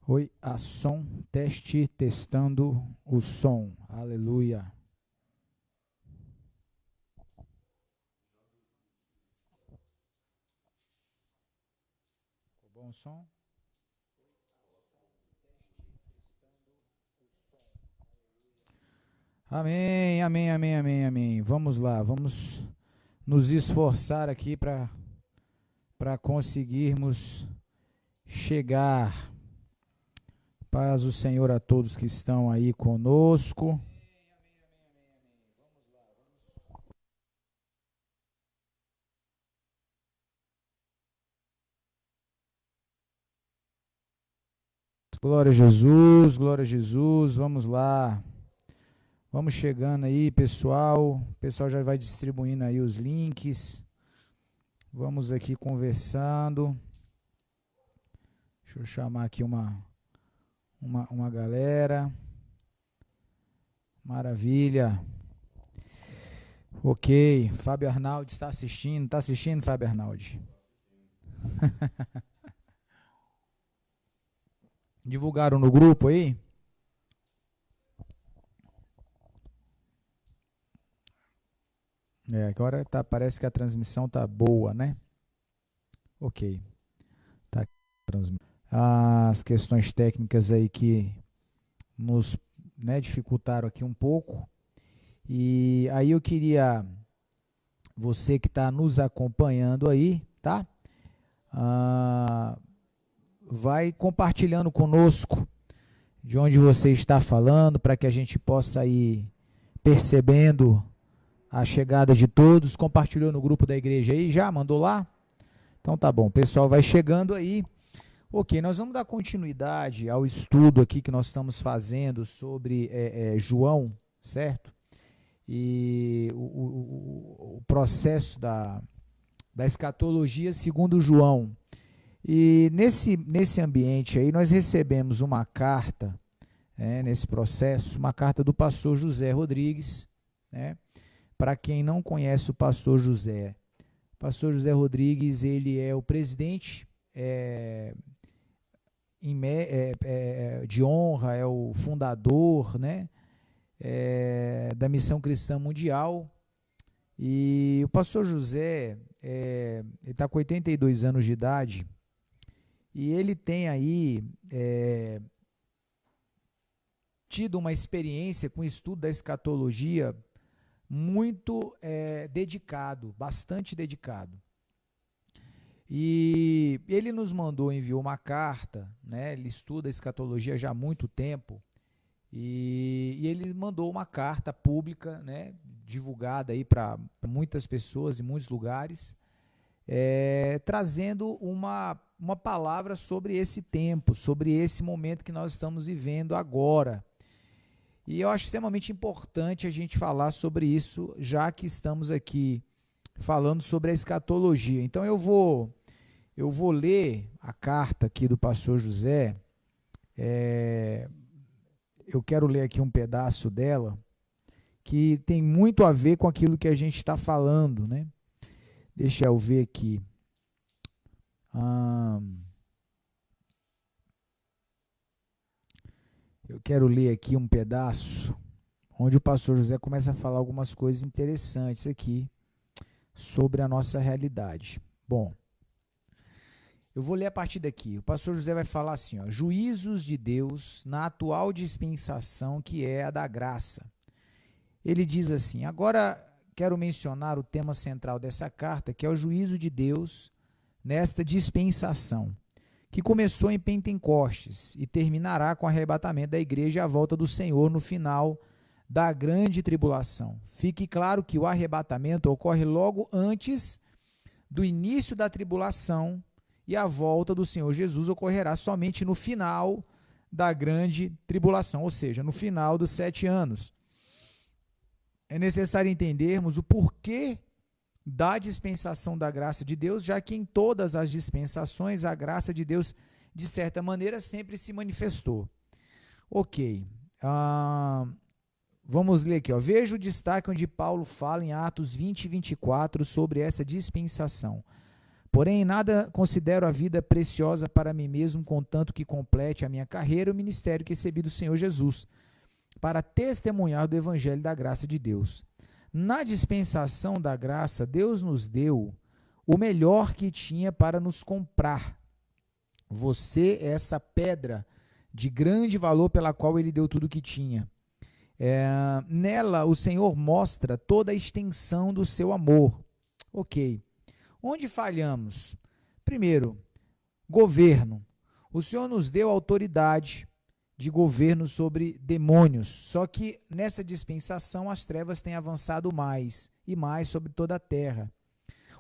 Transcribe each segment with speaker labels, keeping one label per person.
Speaker 1: Oi, a som, teste, testando o som. Aleluia. Ficou bom o som? Amém, amém, amém, amém, amém. Vamos lá, vamos nos esforçar aqui para conseguirmos chegar. Paz o Senhor a todos que estão aí conosco. Glória a Jesus, glória a Jesus. Vamos lá. Vamos chegando aí, pessoal. O pessoal já vai distribuindo aí os links. Vamos aqui conversando. Deixa eu chamar aqui uma galera. Maravilha. Ok. Fábio Arnaldi está assistindo. Está assistindo, Fábio Arnaldi? Divulgaram no grupo aí? Agora parece que a transmissão tá boa, né? Ok. Tá as questões técnicas aí que nos dificultaram aqui um pouco. E aí eu queria, você que está nos acompanhando aí, tá? Vai compartilhando conosco de onde você está falando, para que a gente possa ir percebendo a chegada de todos. Compartilhou no grupo da igreja aí? Já mandou lá? Então tá bom, o pessoal vai chegando aí. Ok, nós vamos dar continuidade ao estudo aqui que nós estamos fazendo sobre João, certo? E o processo da escatologia segundo João. E nesse ambiente aí nós recebemos uma carta, nesse processo, uma carta do pastor José Rodrigues, né? Para quem não conhece o pastor José Rodrigues, ele é o presidente de honra, é o fundador, né, da Missão Cristã Mundial. E o pastor José ele está com 82 anos de idade e ele tem aí tido uma experiência com o estudo da escatologia muito dedicado, bastante dedicado. E ele nos enviou uma carta, né? Ele estuda a escatologia já há muito tempo, e ele mandou uma carta pública, né? Divulgada aí para muitas pessoas em muitos lugares, trazendo uma palavra sobre esse tempo, sobre esse momento que nós estamos vivendo agora. E eu acho extremamente importante a gente falar sobre isso, já que estamos aqui falando sobre a escatologia. Então eu vou ler a carta aqui do pastor José. Eu quero ler aqui um pedaço dela, que tem muito a ver com aquilo que a gente está falando, né? Deixa eu ver aqui. Eu quero ler aqui um pedaço onde o pastor José começa a falar algumas coisas interessantes aqui sobre a nossa realidade. Bom, eu vou ler a partir daqui. O pastor José vai falar assim, ó: juízos de Deus na atual dispensação, que é a da graça. Ele diz assim: agora quero mencionar o tema central dessa carta, que é o juízo de Deus nesta dispensação, que começou em Pentecostes e terminará com o arrebatamento da igreja e a volta do Senhor no final da grande tribulação. Fique claro que o arrebatamento ocorre logo antes do início da tribulação, e a volta do Senhor Jesus ocorrerá somente no final da grande tribulação, ou seja, no final dos 7 anos. É necessário entendermos o porquê da dispensação da graça de Deus, já que em todas as dispensações a graça de Deus, de certa maneira, sempre se manifestou. Ok. Vamos ler aqui. Veja o destaque onde Paulo fala em Atos 20 e 24 sobre essa dispensação. Porém, nada considero a vida preciosa para mim mesmo, contanto que complete a minha carreira e o ministério que recebi do Senhor Jesus, para testemunhar do evangelho da graça de Deus. Na dispensação da graça, Deus nos deu o melhor que tinha para nos comprar. Você é essa pedra de grande valor pela qual ele deu tudo o que tinha. Nela, o Senhor mostra toda a extensão do seu amor. Ok. Onde falhamos? Primeiro, governo. O Senhor nos deu autoridade de governo sobre demônios, só que nessa dispensação as trevas têm avançado mais e mais sobre toda a terra.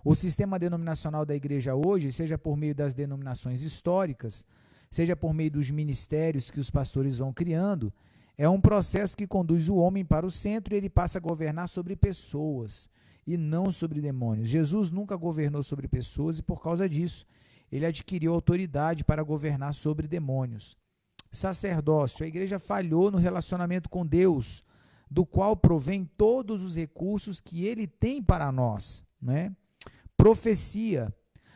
Speaker 1: O sistema denominacional da igreja hoje, seja por meio das denominações históricas, seja por meio dos ministérios que os pastores vão criando, é um processo que conduz o homem para o centro e ele passa a governar sobre pessoas e não sobre demônios. Jesus nunca governou sobre pessoas e, por causa disso, ele adquiriu autoridade para governar sobre demônios. Sacerdócio. A igreja falhou no relacionamento com Deus, do qual provém todos os recursos que ele tem para nós, né? Profecia.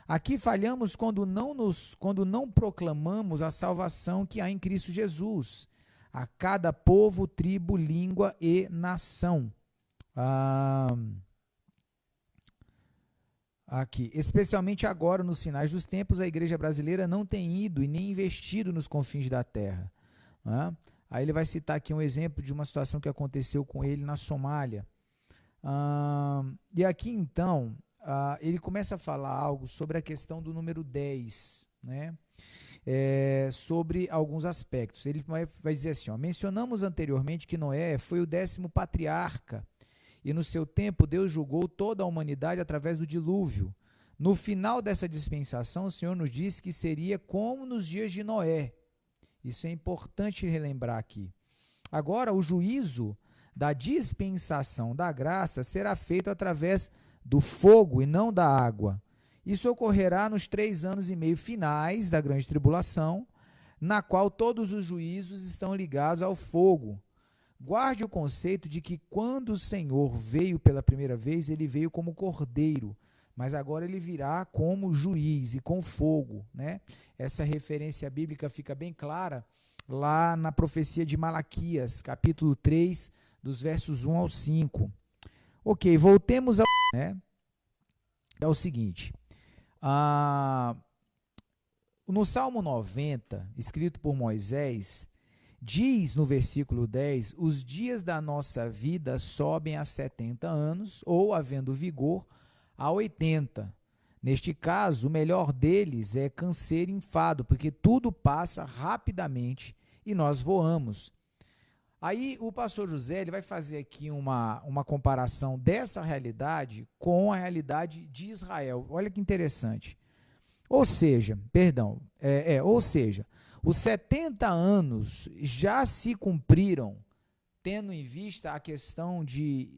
Speaker 1: Aqui falhamos quando não proclamamos a salvação que há em Cristo Jesus, a cada povo, tribo, língua e nação. Aqui, especialmente agora, nos finais dos tempos, a igreja brasileira não tem ido e nem investido nos confins da terra. Né? Aí ele vai citar aqui um exemplo de uma situação que aconteceu com ele na Somália. E aqui, então, ele começa a falar algo sobre a questão do número 10, né? Sobre alguns aspectos. Ele vai dizer assim, mencionamos anteriormente que Noé foi o 10º patriarca, e no seu tempo Deus julgou toda a humanidade através do dilúvio. No final dessa dispensação, o Senhor nos disse que seria como nos dias de Noé. Isso é importante relembrar aqui. Agora, o juízo da dispensação da graça será feito através do fogo e não da água. Isso ocorrerá nos 3 anos e meio finais da grande tribulação, na qual todos os juízos estão ligados ao fogo. Guarde o conceito de que quando o Senhor veio pela primeira vez, ele veio como cordeiro, mas agora ele virá como juiz e com fogo, né? Essa referência bíblica fica bem clara lá na profecia de Malaquias, capítulo 3, dos versos 1 ao 5. Ok, voltemos ao... né? É o seguinte, no Salmo 90, escrito por Moisés, diz no versículo 10, os dias da nossa vida sobem a 70 anos, ou, havendo vigor, a 80. Neste caso, o melhor deles é canseiro e enfado, porque tudo passa rapidamente e nós voamos. Aí o pastor José ele vai fazer aqui uma comparação dessa realidade com a realidade de Israel. Olha que interessante. Ou seja, os 70 anos já se cumpriram, tendo em vista a questão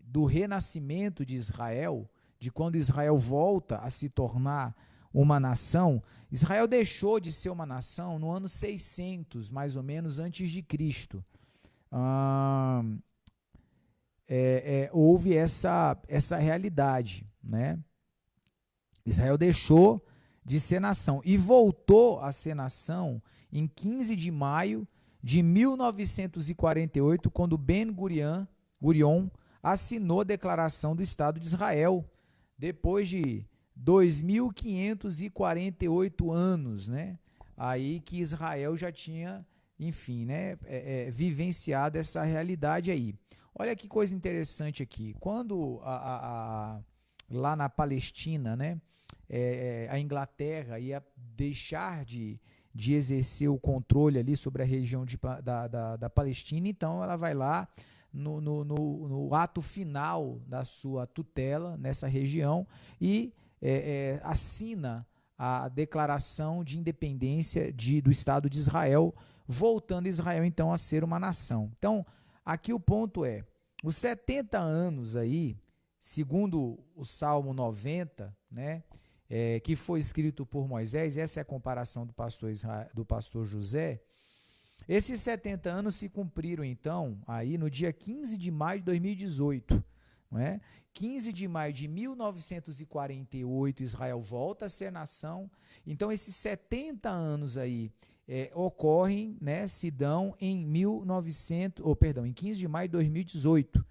Speaker 1: do renascimento de Israel, de quando Israel volta a se tornar uma nação. Israel deixou de ser uma nação no ano 600, mais ou menos, antes de Cristo. Houve essa realidade, né? Israel deixou de ser nação e voltou a ser nação em 15 de maio de 1948, quando Ben-Gurion assinou a Declaração do Estado de Israel, depois de 2.548 anos, né? Aí que Israel já tinha, enfim, né, vivenciado essa realidade aí. Olha que coisa interessante aqui. Quando lá na Palestina, né, a Inglaterra ia deixar de exercer o controle ali sobre a região da Palestina, então ela vai lá no ato final da sua tutela nessa região e assina a declaração de independência do Estado de Israel, voltando Israel então a ser uma nação. Então, aqui o ponto os 70 anos aí, segundo o Salmo 90, né, que foi escrito por Moisés, essa é a comparação do pastor José, esses 70 anos se cumpriram então aí no dia 15 de maio de 2018, não é? 15 de maio de 1948, Israel volta a ser nação. Então, esses 70 anos aí ocorrem, né, se dão em 15 de maio de 2018.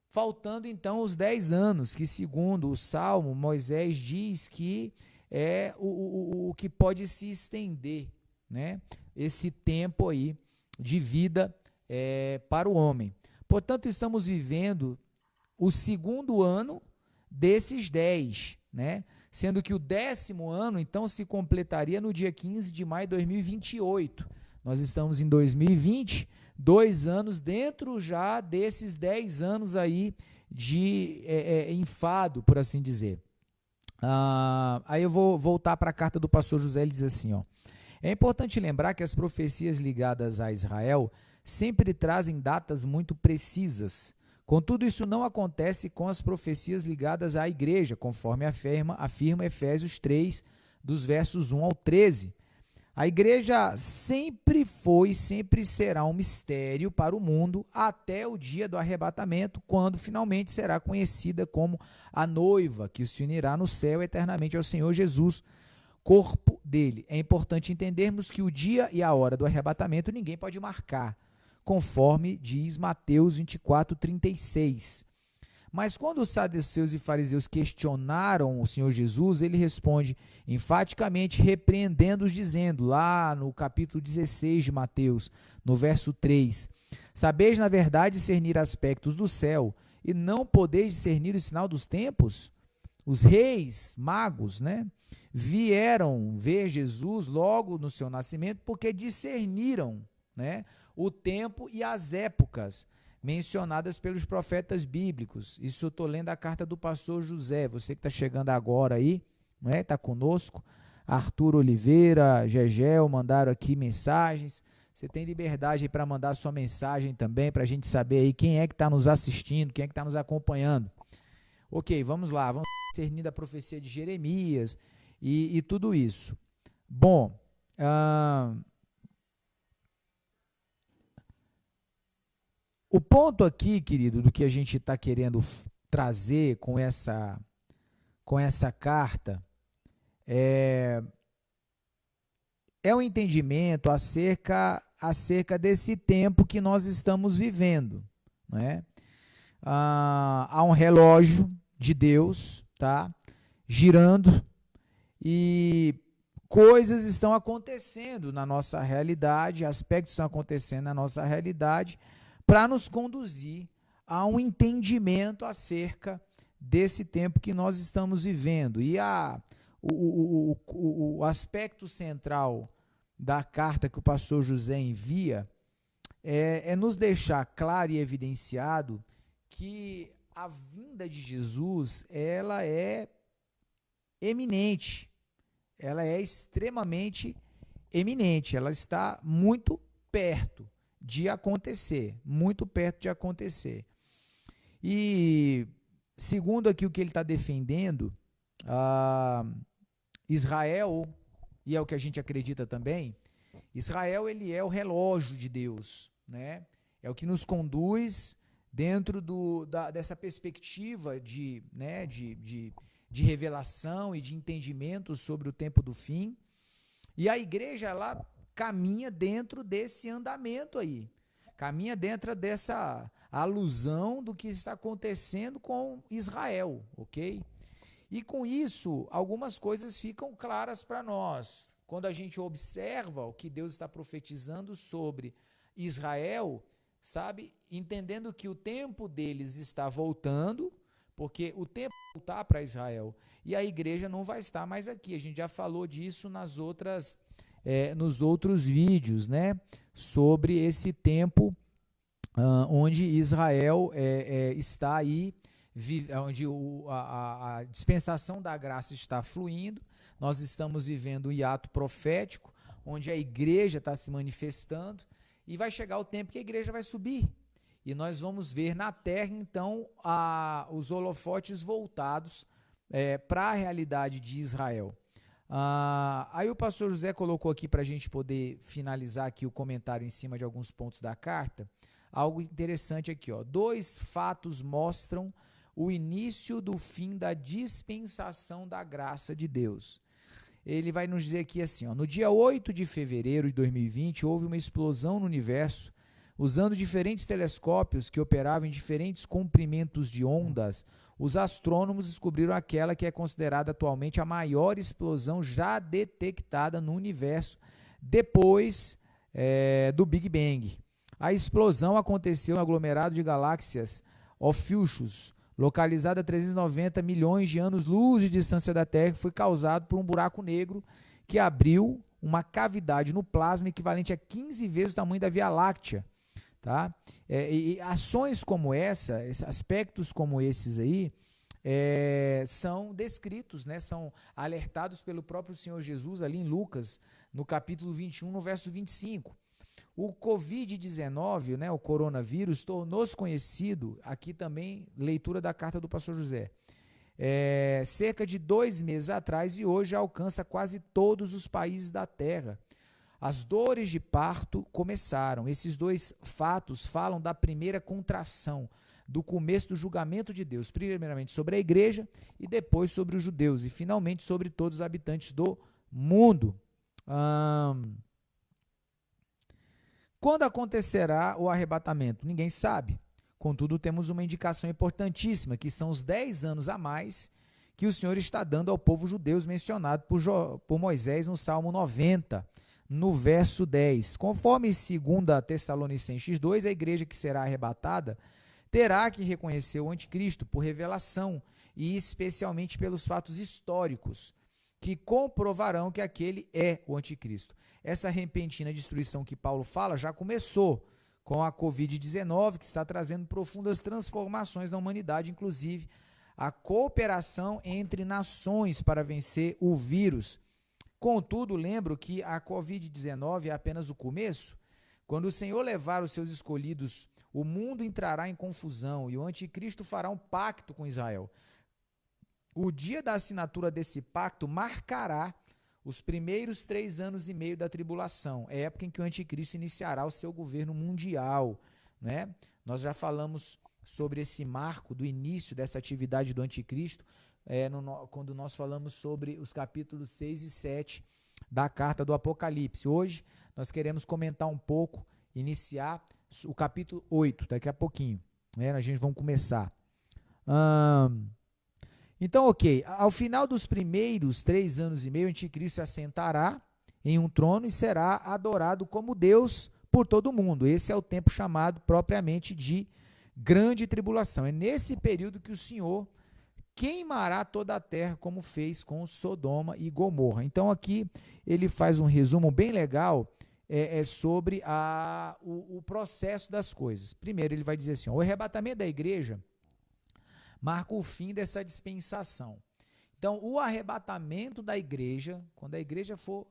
Speaker 1: Faltando, então, os 10 anos, que, segundo o Salmo, Moisés diz que é o que pode se estender, né? Esse tempo aí de vida para o homem. Portanto, estamos vivendo o segundo ano desses 10, né? Sendo que o 10º ano, então, se completaria no dia 15 de maio de 2028. Nós estamos em 2020, 2 anos dentro já desses 10 anos aí de enfado, por assim dizer. Aí eu vou voltar para a carta do pastor José, ele diz assim, ó: é importante lembrar que as profecias ligadas a Israel sempre trazem datas muito precisas. Contudo, isso não acontece com as profecias ligadas à igreja, conforme afirma Efésios 3, dos versos 1 ao 13. A igreja sempre foi e sempre será um mistério para o mundo até o dia do arrebatamento, quando finalmente será conhecida como a noiva que se unirá no céu eternamente ao Senhor Jesus, corpo dele. É importante entendermos que o dia e a hora do arrebatamento ninguém pode marcar, conforme diz Mateus 24:36. Mas quando os saduceus e fariseus questionaram o Senhor Jesus, ele responde enfaticamente, repreendendo-os, dizendo, lá no capítulo 16 de Mateus, no verso 3, sabeis na verdade discernir aspectos do céu, e não podeis discernir o sinal dos tempos? Os reis, magos, né, vieram ver Jesus logo no seu nascimento porque discerniram, né, o tempo e as épocas mencionadas pelos profetas bíblicos. Isso eu estou lendo a carta do pastor José, você que está chegando agora aí, né, está conosco, Arthur Oliveira, Gegel, mandaram aqui mensagens. Você tem liberdade aí para mandar sua mensagem também, para a gente saber aí quem é que está nos assistindo, quem é que está nos acompanhando. Ok, vamos lá, vamos discernir a profecia de Jeremias e tudo isso. Bom, o ponto aqui, querido, do que a gente está querendo trazer com essa carta é um entendimento acerca desse tempo que nós estamos vivendo, né? Há um relógio de Deus, tá, girando, e coisas estão acontecendo na nossa realidade, aspectos estão acontecendo na nossa realidade, para nos conduzir a um entendimento acerca desse tempo que nós estamos vivendo. E o aspecto central da carta que o pastor José envia é nos deixar claro e evidenciado que a vinda de Jesus, ela é eminente, ela é extremamente eminente, ela está muito perto de acontecer, muito perto de acontecer. E, segundo aqui o que ele está defendendo, Israel, e é o que a gente acredita também, Israel, ele é o relógio de Deus, né? É o que nos conduz dentro dessa perspectiva de revelação e de entendimento sobre o tempo do fim. E a igreja, ela caminha dentro desse andamento aí, caminha dentro dessa alusão do que está acontecendo com Israel, ok? E com isso, algumas coisas ficam claras para nós. Quando a gente observa o que Deus está profetizando sobre Israel, sabe, entendendo que o tempo deles está voltando, porque o tempo vai voltar para Israel, e a igreja não vai estar mais aqui. A gente já falou disso nos outros vídeos, né, sobre esse tempo onde Israel está aí, onde a dispensação da graça está fluindo. Nós estamos vivendo um hiato profético, onde a igreja está se manifestando, e vai chegar o tempo que a igreja vai subir, e nós vamos ver na terra, então, os holofotes voltados para a realidade de Israel. Aí o pastor José colocou aqui para a gente poder finalizar aqui o comentário em cima de alguns pontos da carta, algo interessante aqui, ó. 2 fatos mostram o início do fim da dispensação da graça de Deus. Ele vai nos dizer aqui assim, ó, no dia 8 de fevereiro de 2020, houve uma explosão no universo, usando diferentes telescópios que operavam em diferentes comprimentos de ondas. Os astrônomos descobriram aquela que é considerada atualmente a maior explosão já detectada no universo depois do Big Bang. A explosão aconteceu no aglomerado de galáxias Ophiuchus, localizado a 390 milhões de anos-luz de distância da Terra, foi causado por um buraco negro que abriu uma cavidade no plasma equivalente a 15 vezes o tamanho da Via Láctea. Tá? E ações como essa, aspectos como esses aí, são descritos, né, são alertados pelo próprio Senhor Jesus ali em Lucas, no capítulo 21, no verso 25. O Covid-19, né, o coronavírus, tornou-se conhecido, aqui também, leitura da carta do pastor José, cerca de 2 meses atrás, e hoje alcança quase todos os países da Terra. As dores de parto começaram. Esses dois fatos falam da primeira contração, do começo do julgamento de Deus, primeiramente sobre a igreja e depois sobre os judeus, e finalmente sobre todos os habitantes do mundo. Quando acontecerá o arrebatamento? Ninguém sabe. Contudo, temos uma indicação importantíssima, que são os 10 anos a mais que o Senhor está dando ao povo judeu, mencionado por Moisés no Salmo 90, no verso 10. Conforme 2 Tessalonicenses 2, a igreja que será arrebatada terá que reconhecer o anticristo por revelação e especialmente pelos fatos históricos que comprovarão que aquele é o anticristo. Essa repentina destruição que Paulo fala já começou com a Covid-19, que está trazendo profundas transformações na humanidade, inclusive a cooperação entre nações para vencer o vírus. Contudo, lembro que a Covid-19 é apenas o começo. Quando o Senhor levar os seus escolhidos, o mundo entrará em confusão e o anticristo fará um pacto com Israel. O dia da assinatura desse pacto marcará os primeiros 3 anos e meio da tribulação, é a época em que o anticristo iniciará o seu governo mundial, né? Nós já falamos sobre esse marco do início dessa atividade do anticristo, quando nós falamos sobre os capítulos 6 e 7 da carta do Apocalipse. Hoje nós queremos comentar um pouco, iniciar o capítulo 8, daqui a pouquinho, né? A gente vai começar. Então, ok, ao final dos primeiros 3 anos e meio, o anticristo se assentará em um trono e será adorado como Deus por todo mundo. Esse é o tempo chamado propriamente de grande tribulação. É nesse período que o Senhor queimará toda a terra, como fez com Sodoma e Gomorra. Então, aqui ele faz um resumo bem legal sobre o processo das coisas. Primeiro, ele vai dizer assim, o arrebatamento da igreja marca o fim dessa dispensação. Então, o arrebatamento da igreja, quando a igreja for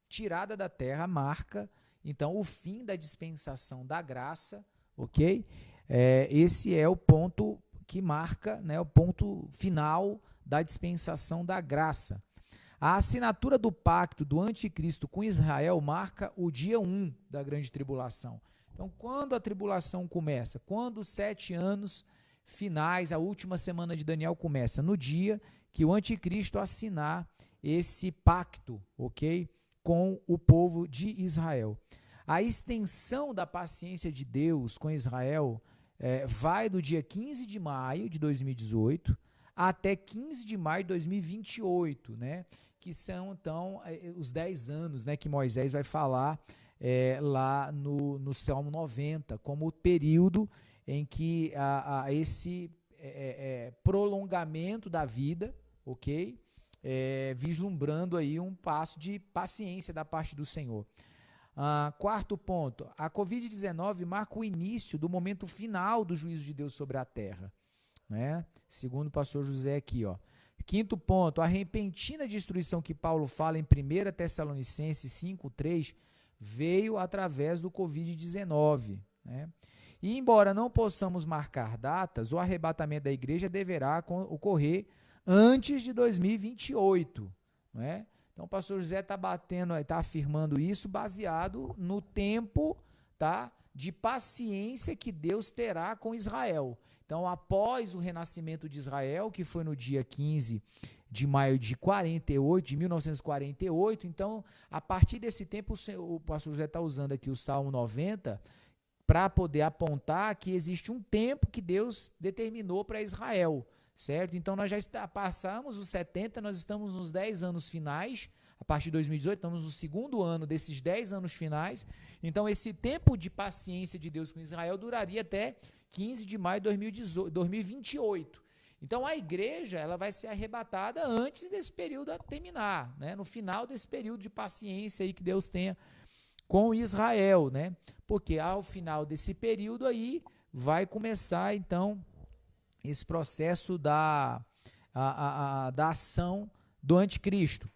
Speaker 1: tirada da terra, marca, então, o fim da dispensação da graça, ok? Esse é o ponto que marca, né, o ponto final da dispensação da graça. A assinatura do pacto do anticristo com Israel marca o dia 1 da grande tribulação. Então, quando a tribulação começa? Quando os 7 anos finais, a última semana de Daniel começa, no dia que o anticristo assinar esse pacto, ok? Com o povo de Israel. A extensão da paciência de Deus com Israel vai do dia 15 de maio de 2018 até 15 de maio de 2028, né? Que são, então, os 10 anos, né, que Moisés vai falar lá no Salmo 90, como o período em que esse prolongamento da vida, ok? Vislumbrando aí um passo de paciência da parte do Senhor. Quarto ponto, a Covid-19 marca o início do momento final do juízo de Deus sobre a terra, né? Segundo o pastor José aqui, ó. Quinto ponto, a repentina destruição que Paulo fala em 1 Tessalonicenses 5:3 veio através do Covid-19, né? E embora não possamos marcar datas, o arrebatamento da igreja deverá ocorrer antes de 2028, né? Então, o pastor José está afirmando isso baseado no tempo, tá, de paciência que Deus terá com Israel. Então, após o renascimento de Israel, que foi no dia 15 de maio de 48, de 1948, então, a partir desse tempo, o pastor José está usando aqui o Salmo 90 para poder apontar que existe um tempo que Deus determinou para Israel, certo? Então, nós já passamos os 70, nós estamos nos 10 anos finais, a partir de 2018, estamos no segundo ano desses 10 anos finais. Então, esse tempo de paciência de Deus com Israel duraria até 15 de maio de 2028. Então, a igreja ela vai ser arrebatada antes desse período a terminar, né? No final desse período de paciência aí que Deus tenha com Israel, né? Porque ao final desse período aí vai começar, então, esse processo da ação do anticristo.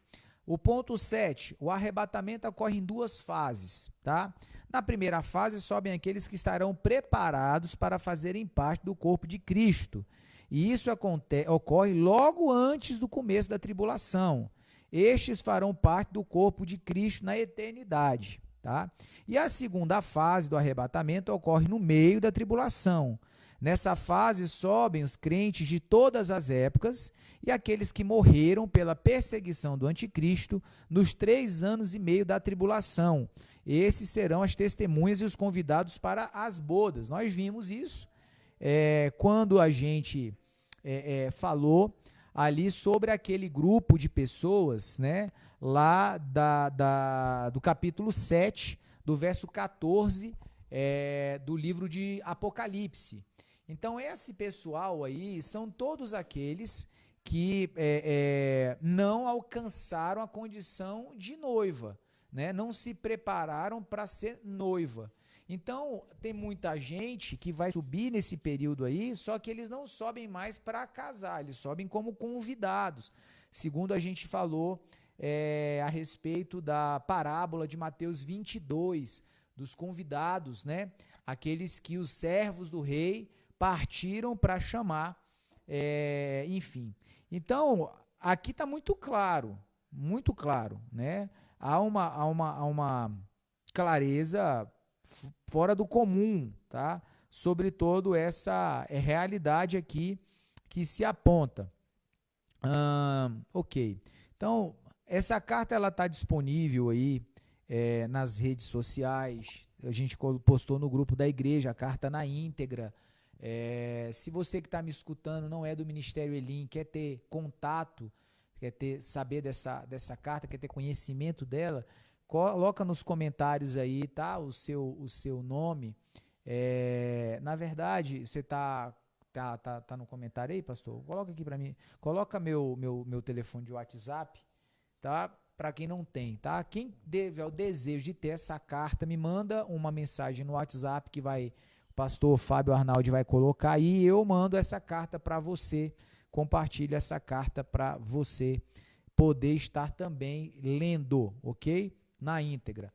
Speaker 1: O ponto 7, o arrebatamento ocorre em duas fases, tá? Na primeira fase, sobem aqueles que estarão preparados para fazerem parte do corpo de Cristo. E isso ocorre logo antes do começo da tribulação. Estes farão parte do corpo de Cristo na eternidade, tá? E a segunda fase do arrebatamento ocorre no meio da tribulação. Nessa fase sobem os crentes de todas as épocas e aqueles que morreram pela perseguição do anticristo nos 3 anos e meio da tribulação. Esses serão as testemunhas e os convidados para as bodas. Nós vimos isso quando a gente falou ali sobre aquele grupo de pessoas, né, lá do capítulo 7, do verso 14 do livro de Apocalipse. Então, esse pessoal aí são todos aqueles que não alcançaram a condição de noiva, né? Não se prepararam para ser noiva. Então, tem muita gente que vai subir nesse período aí, só que eles não sobem mais para casar, eles sobem como convidados, segundo a gente falou a respeito da parábola de Mateus 22, dos convidados, né? Aqueles que os servos do rei partiram para chamar, enfim. Então, aqui está muito claro, né? Há uma clareza fora do comum, tá? Sobre toda essa realidade aqui que se aponta. Ok. Então, essa carta ela está disponível aí nas redes sociais. A gente postou no grupo da igreja a carta na íntegra. Se você que está me escutando não é do Ministério Elim, quer ter contato, saber dessa carta, quer ter conhecimento dela, coloca nos comentários aí, tá? O seu nome. Na verdade, você tá no comentário aí, pastor? Coloca aqui para mim. Coloca meu telefone de WhatsApp, tá? Para quem não tem, tá? Quem tiver o desejo de ter essa carta, me manda uma mensagem no WhatsApp que o pastor Fábio Arnaldi vai colocar aí, eu mando essa carta para você, compartilho essa carta para você poder estar também lendo, ok? Na íntegra.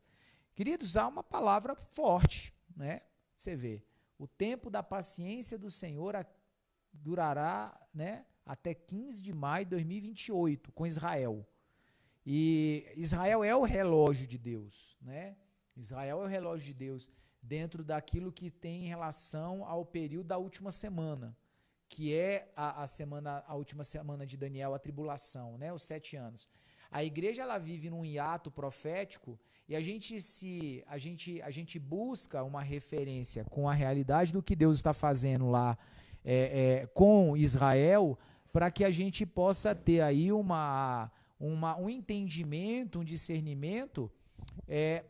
Speaker 1: Queridos, há uma palavra forte, né? Você vê, o tempo da paciência do Senhor durará, né, até 15 de maio de 2028, com Israel. E Israel é o relógio de Deus, né? Israel é o relógio de Deus dentro daquilo que tem em relação ao período da última semana, que é a última semana de Daniel, a tribulação, né? Os 7 anos. A igreja ela vive num hiato profético e a gente busca uma referência com a realidade do que Deus está fazendo lá com Israel, para que a gente possa ter aí um entendimento, um discernimento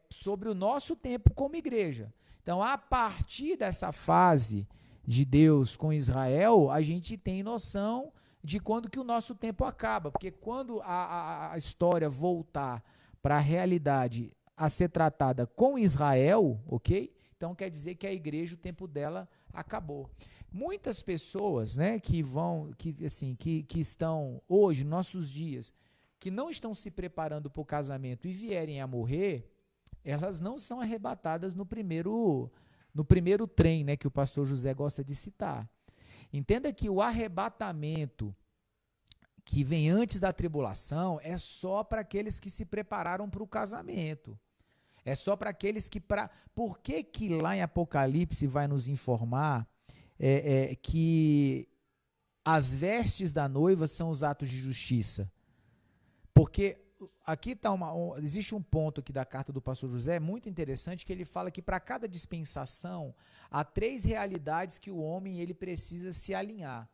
Speaker 1: sobre o nosso tempo como igreja. Então, a partir dessa fase de Deus com Israel, a gente tem noção de quando que o nosso tempo acaba, porque quando a história voltar para a realidade a ser tratada com Israel, ok? Então quer dizer que a igreja, o tempo dela acabou. Muitas pessoas, né, que estão hoje, nossos dias, que não estão se preparando para o casamento e vierem a morrer, elas não são arrebatadas no primeiro trem, né, que o pastor José gosta de citar. Entenda que o arrebatamento que vem antes da tribulação é só para aqueles que se prepararam para o casamento. É só para aqueles que... Por que que lá em Apocalipse vai nos informar que as vestes da noiva são os atos de justiça? Porque aqui tá existe um ponto aqui da carta do pastor José muito interessante, que ele fala que para cada dispensação há 3 realidades que o homem ele precisa se alinhar: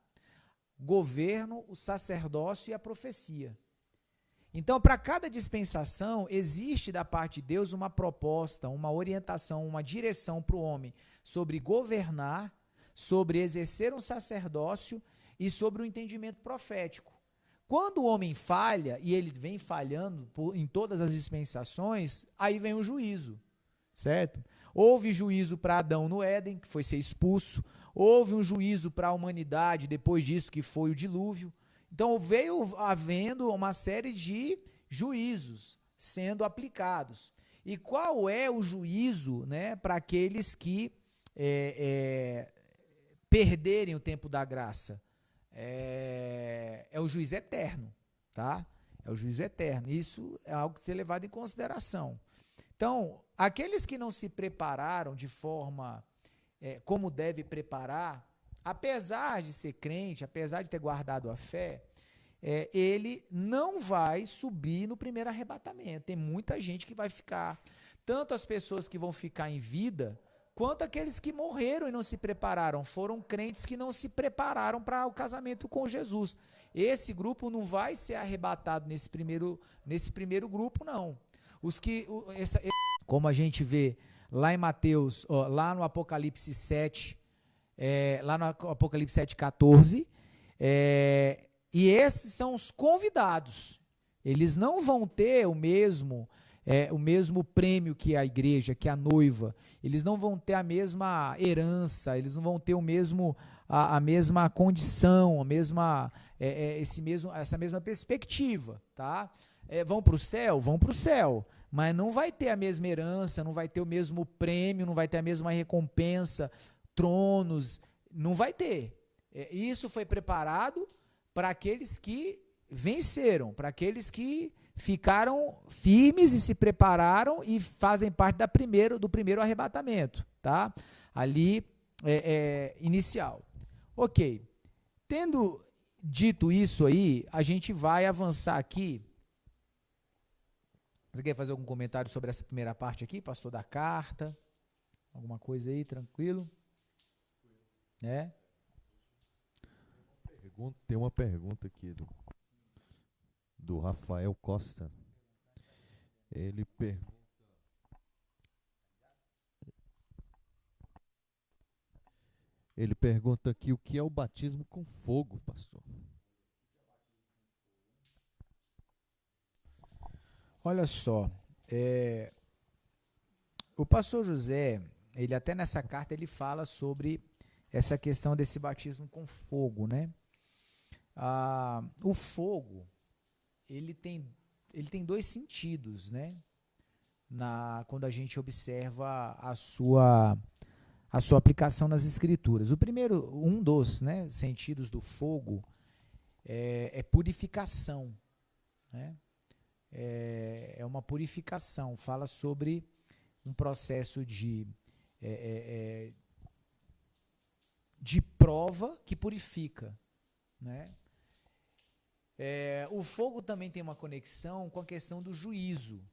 Speaker 1: governo, o sacerdócio e a profecia. Então, para cada dispensação, existe da parte de Deus uma proposta, uma orientação, uma direção para o homem sobre governar, sobre exercer um sacerdócio e sobre o entendimento profético. Quando o homem falha, e ele vem falhando em todas as dispensações, aí vem o juízo, certo? Houve juízo para Adão no Éden, que foi ser expulso. Houve um juízo para a humanidade depois disso, que foi o dilúvio. Então, veio havendo uma série de juízos sendo aplicados. E qual é o juízo, né, para aqueles que perderem o tempo da graça? É o juízo eterno, tá? É o juízo eterno. Isso é algo que ser levado em consideração. Então, aqueles que não se prepararam de forma como deve preparar, apesar de ser crente, apesar de ter guardado a fé, ele não vai subir no primeiro arrebatamento. Tem muita gente que vai ficar. Tanto as pessoas que vão ficar em vida, quanto aqueles que morreram e não se prepararam. Foram crentes que não se prepararam para o casamento com Jesus. Esse grupo não vai ser arrebatado nesse primeiro grupo, não. Como a gente vê lá em Mateus, lá no Apocalipse 7, lá no Apocalipse 7,14, e esses são os convidados. Eles não vão ter o mesmo prêmio que a igreja, que a noiva. Eles não vão ter a mesma herança, eles não vão ter a mesma condição, essa mesma perspectiva, tá? Vão para o céu? Vão para o céu, mas não vai ter a mesma herança, não vai ter o mesmo prêmio, não vai ter a mesma recompensa, tronos, não vai ter. Isso foi preparado para aqueles que venceram, para aqueles que ficaram firmes e se prepararam e fazem parte do primeiro arrebatamento, tá? Ali, inicial. Ok. Tendo dito isso aí, a gente vai avançar aqui. Você quer fazer algum comentário sobre essa primeira parte aqui, pastor da carta? Alguma coisa aí, tranquilo?
Speaker 2: Tem uma pergunta aqui do Rafael Costa. Ele pergunta aqui o que é o batismo com fogo, pastor.
Speaker 1: Olha só, o pastor José, ele até nessa carta ele fala sobre essa questão desse batismo com fogo, né? O fogo, ele tem 2 sentidos, né? Quando a gente observa a sua aplicação nas escrituras. O primeiro, um dos, né, sentidos do fogo é purificação, né? É uma purificação, fala sobre um processo de prova que purifica, né? O fogo também tem uma conexão com a questão do juízo,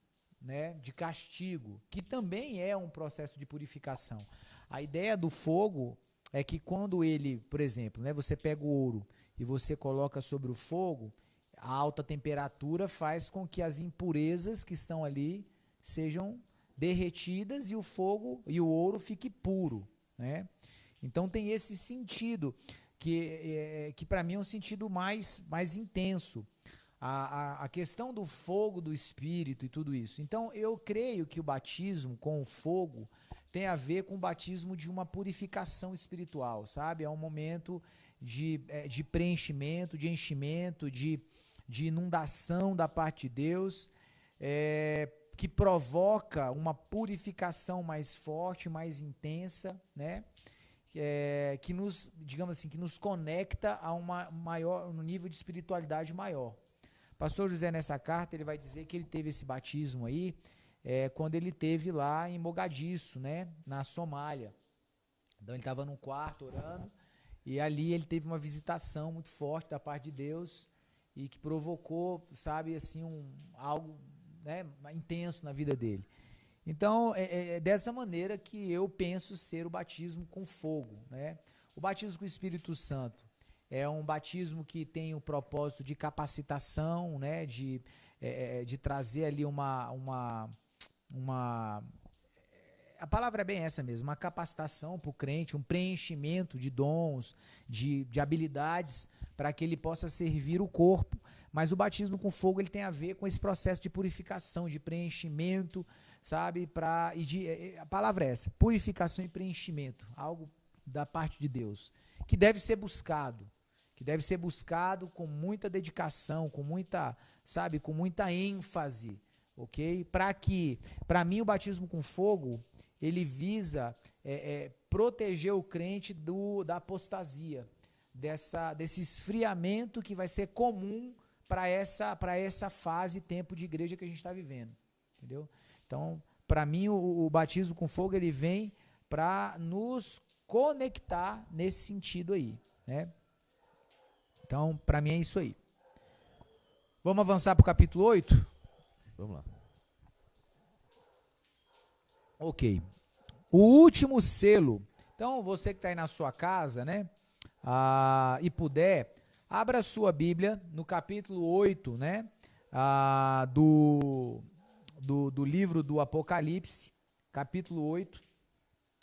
Speaker 1: né, de castigo, que também é um processo de purificação. A ideia do fogo é que quando ele, por exemplo, né, você pega o ouro e você coloca sobre o fogo, a alta temperatura faz com que as impurezas que estão ali sejam derretidas e o ouro fique puro, né? Então tem esse sentido que para mim é um sentido mais intenso. A questão do fogo do Espírito e tudo isso. Então, eu creio que o batismo com o fogo tem a ver com o batismo de uma purificação espiritual, sabe? É um momento de preenchimento, de enchimento, de inundação da parte de Deus, que provoca uma purificação mais forte, mais intensa, né? Que nos, digamos assim, que nos conecta a um nível de espiritualidade maior. Pastor José, nessa carta, ele vai dizer que ele teve esse batismo aí, quando ele esteve lá em Mogadiscio, né, na Somália. Então ele estava num quarto orando, e ali ele teve uma visitação muito forte da parte de Deus, e que provocou, sabe, assim, algo, né, intenso na vida dele. Então, é dessa maneira que eu penso ser o batismo com fogo, né? O batismo com o Espírito Santo é um batismo que tem o propósito de capacitação, né? De trazer ali a palavra é bem essa mesmo, uma capacitação para o crente, um preenchimento de dons, de habilidades, para que ele possa servir o corpo. Mas o batismo com fogo ele tem a ver com esse processo de purificação, de preenchimento, sabe? A palavra é essa, purificação e preenchimento, algo da parte de Deus, que deve ser buscado com muita dedicação, com muita, sabe, com muita ênfase, ok? Para mim, o batismo com fogo, ele visa proteger o crente da apostasia, desse esfriamento que vai ser comum para essa fase, tempo de igreja que a gente está vivendo, entendeu? Então, para mim, o batismo com fogo, ele vem para nos conectar nesse sentido aí, né? Então, para mim é isso aí. Vamos avançar para o capítulo 8?
Speaker 2: Vamos lá.
Speaker 1: Ok. O último selo. Então, você que está aí na sua casa, né? E puder, abra a sua Bíblia no capítulo 8, né? Do livro do Apocalipse, capítulo 8.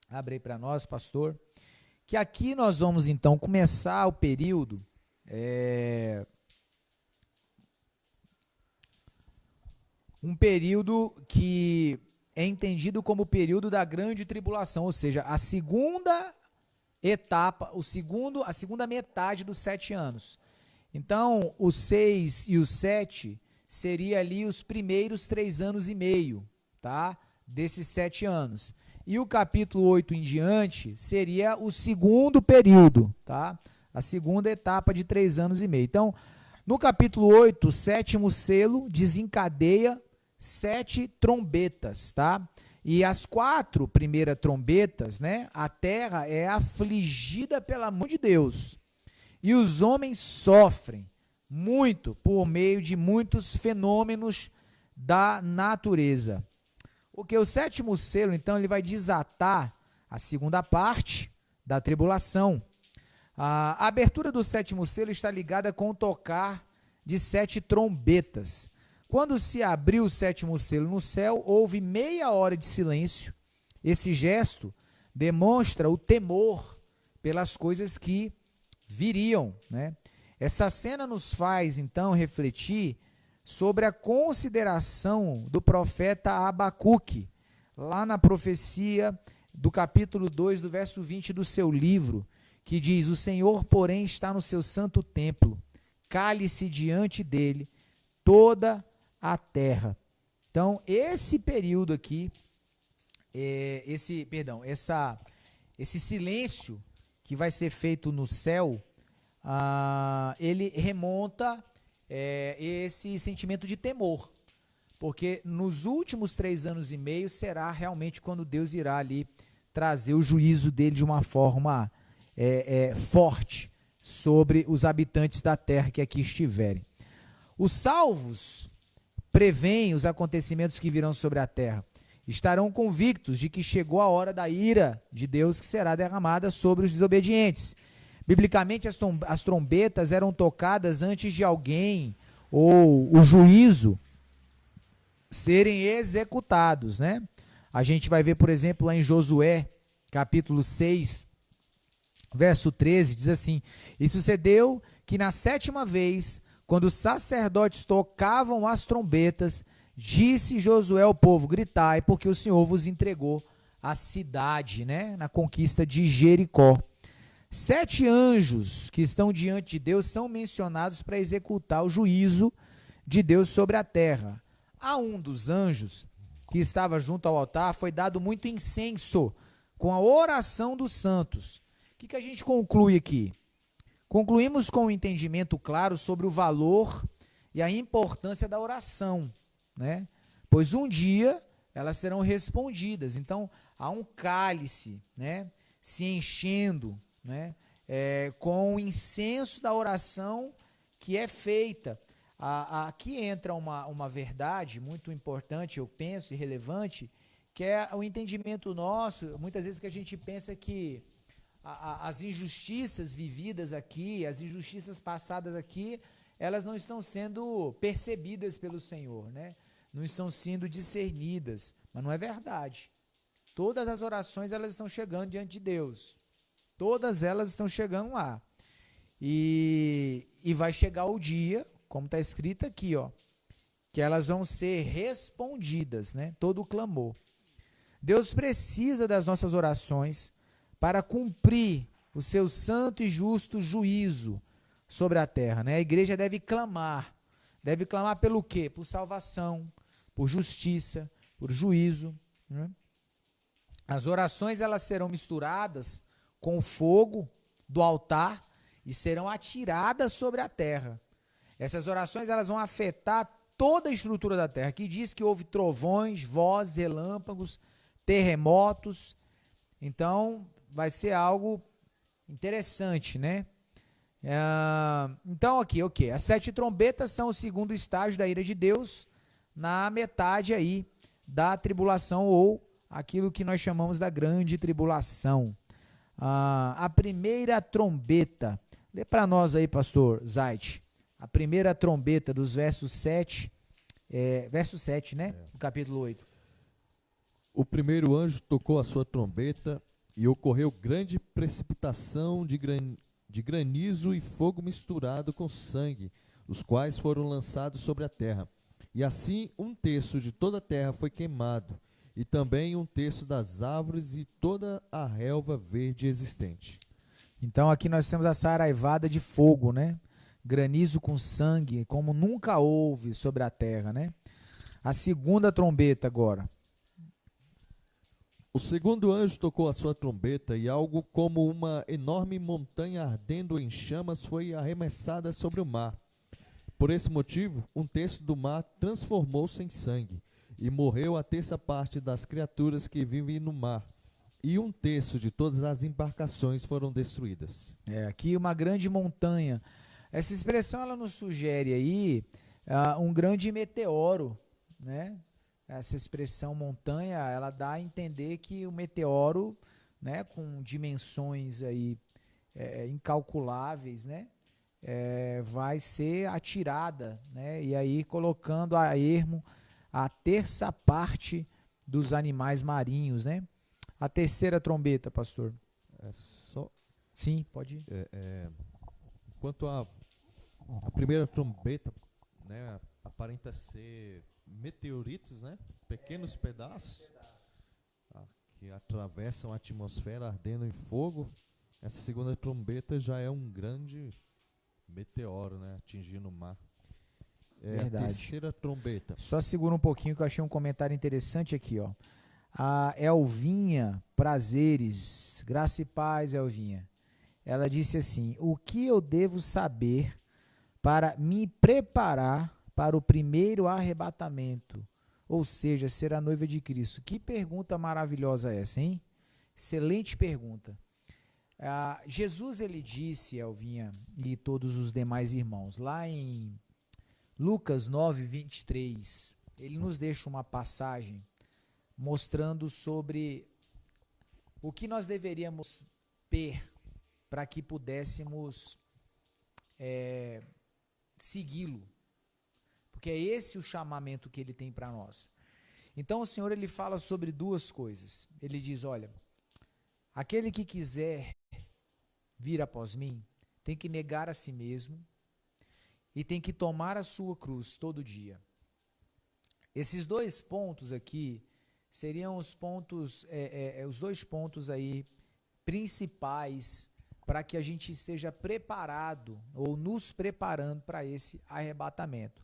Speaker 1: Abre aí para nós, pastor. Que aqui nós vamos, então, começar o período... um período que é entendido como o período da grande tribulação, ou seja, a segunda etapa, a segunda metade dos 7 anos. Então, os 6 e os 7 seria ali os primeiros 3 anos e meio, tá? Desses 7 anos. E o capítulo 8 em diante seria o segundo período, tá? A segunda etapa de 3 anos e meio. Então, no capítulo 8, o 7º selo desencadeia 7 trombetas, tá? E as 4 primeiras trombetas, né? A terra é afligida pela mão de Deus. E os homens sofrem muito por meio de muitos fenômenos da natureza. Porque o 7º selo, então, ele vai desatar a segunda parte da tribulação. A abertura do 7º selo está ligada com o tocar de 7 trombetas. Quando se abriu o 7º selo no céu, houve meia hora de silêncio. Esse gesto demonstra o temor pelas coisas que viriam, né? Essa cena nos faz, então, refletir sobre a consideração do profeta Abacuque, lá na profecia do capítulo 2, do verso 20 do seu livro, que diz: o Senhor, porém, está no seu santo templo, cale-se diante dele toda a terra. Então, esse período aqui, esse silêncio que vai ser feito no céu, ele remonta esse sentimento de temor, porque nos últimos 3 anos e meio será realmente quando Deus irá ali trazer o juízo dele de uma forma forte sobre os habitantes da terra que aqui estiverem. Os salvos preveem os acontecimentos que virão sobre a terra. Estarão convictos de que chegou a hora da ira de Deus que será derramada sobre os desobedientes. Biblicamente, as trombetas eram tocadas antes de alguém ou o juízo serem executados, né? A gente vai ver, por exemplo, lá em Josué, capítulo 6, verso 13, diz assim: e sucedeu que na 7ª vez, quando os sacerdotes tocavam as trombetas, disse Josué ao povo: gritai, porque o Senhor vos entregou a cidade, né? Na conquista de Jericó. 7 anjos que estão diante de Deus são mencionados para executar o juízo de Deus sobre a terra. A um dos anjos que estava junto ao altar foi dado muito incenso com a oração dos santos. O que a gente conclui aqui? Concluímos com um entendimento claro sobre o valor e a importância da oração, né? Pois um dia elas serão respondidas. Então, há um cálice, né, se enchendo, né, com o incenso da oração que é feita. Aqui entra uma verdade muito importante, eu penso, e relevante, que é o entendimento nosso, muitas vezes que a gente pensa que as injustiças vividas aqui, as injustiças passadas aqui, elas não estão sendo percebidas pelo Senhor, né? Não estão sendo discernidas, mas não é verdade. Todas as orações, elas estão chegando diante de Deus. Todas elas estão chegando lá. E vai chegar o dia, como está escrito aqui, ó, que elas vão ser respondidas, né? Todo o clamor. Deus precisa das nossas orações para cumprir o seu santo e justo juízo sobre a terra, né? A igreja deve clamar pelo quê? Por salvação, por justiça, por juízo, né? As orações, elas serão misturadas com o fogo do altar e serão atiradas sobre a terra. Essas orações, elas vão afetar toda a estrutura da terra. Aqui diz que houve trovões, vozes, relâmpagos, terremotos. Então, vai ser algo interessante, né? Então, aqui, ok. As 7 trombetas são o segundo estágio da ira de Deus, na metade aí da tribulação, ou aquilo que nós chamamos da grande tribulação. A primeira trombeta, lê para nós aí, pastor Zait, a primeira trombeta dos versos 7, verso 7, né? No capítulo 8.
Speaker 2: O primeiro anjo tocou a sua trombeta e ocorreu grande precipitação de granizo e fogo misturado com sangue, os quais foram lançados sobre a terra. E assim 1/3 de toda a terra foi queimado, e também 1/3 das árvores e toda a relva verde existente.
Speaker 1: Então aqui nós temos a saraivada de fogo, né? Granizo com sangue, como nunca houve sobre a terra, né? A segunda trombeta agora.
Speaker 2: O segundo anjo tocou a sua trombeta, e algo como uma enorme montanha ardendo em chamas foi arremessada sobre o mar. Por esse motivo, 1/3 do mar transformou-se em sangue, e morreu a 1/3 parte das criaturas que vivem no mar, e 1/3 de todas as embarcações foram destruídas.
Speaker 1: Aqui uma grande montanha. Essa expressão, ela nos sugere aí um grande meteoro, né? Essa expressão montanha, ela dá a entender que o meteoro, né, com dimensões aí incalculáveis, né, vai ser atirada, né, e aí colocando a ermo a 1/3 parte dos animais marinhos, né? A terceira trombeta, pastor. Sim, pode ir.
Speaker 2: Enquanto a primeira trombeta, né, aparenta ser meteoritos, né, pequenos pedaços que atravessam a atmosfera ardendo em fogo, essa segunda trombeta já é um grande meteoro, né, atingindo o mar.
Speaker 1: Verdade.
Speaker 2: A terceira trombeta.
Speaker 1: Só segura um pouquinho que eu achei um comentário interessante aqui, ó. A Elvinha Prazeres, graça e paz, Elvinha. Ela disse assim: o que eu devo saber para me preparar para o primeiro arrebatamento, ou seja, ser a noiva de Cristo? Que pergunta maravilhosa essa, hein? Excelente pergunta. Jesus, ele disse, Elvinha, e todos os demais irmãos, lá em Lucas 9:23, ele nos deixa uma passagem mostrando sobre o que nós deveríamos ter para que pudéssemos segui-lo, porque é esse o chamamento que ele tem para nós. Então o Senhor, ele fala sobre duas coisas. Ele diz: olha, aquele que quiser vir após mim tem que negar a si mesmo e tem que tomar a sua cruz todo dia. Esses dois pontos aqui seriam os pontos, os dois pontos aí principais para que a gente esteja preparado ou nos preparando para esse arrebatamento.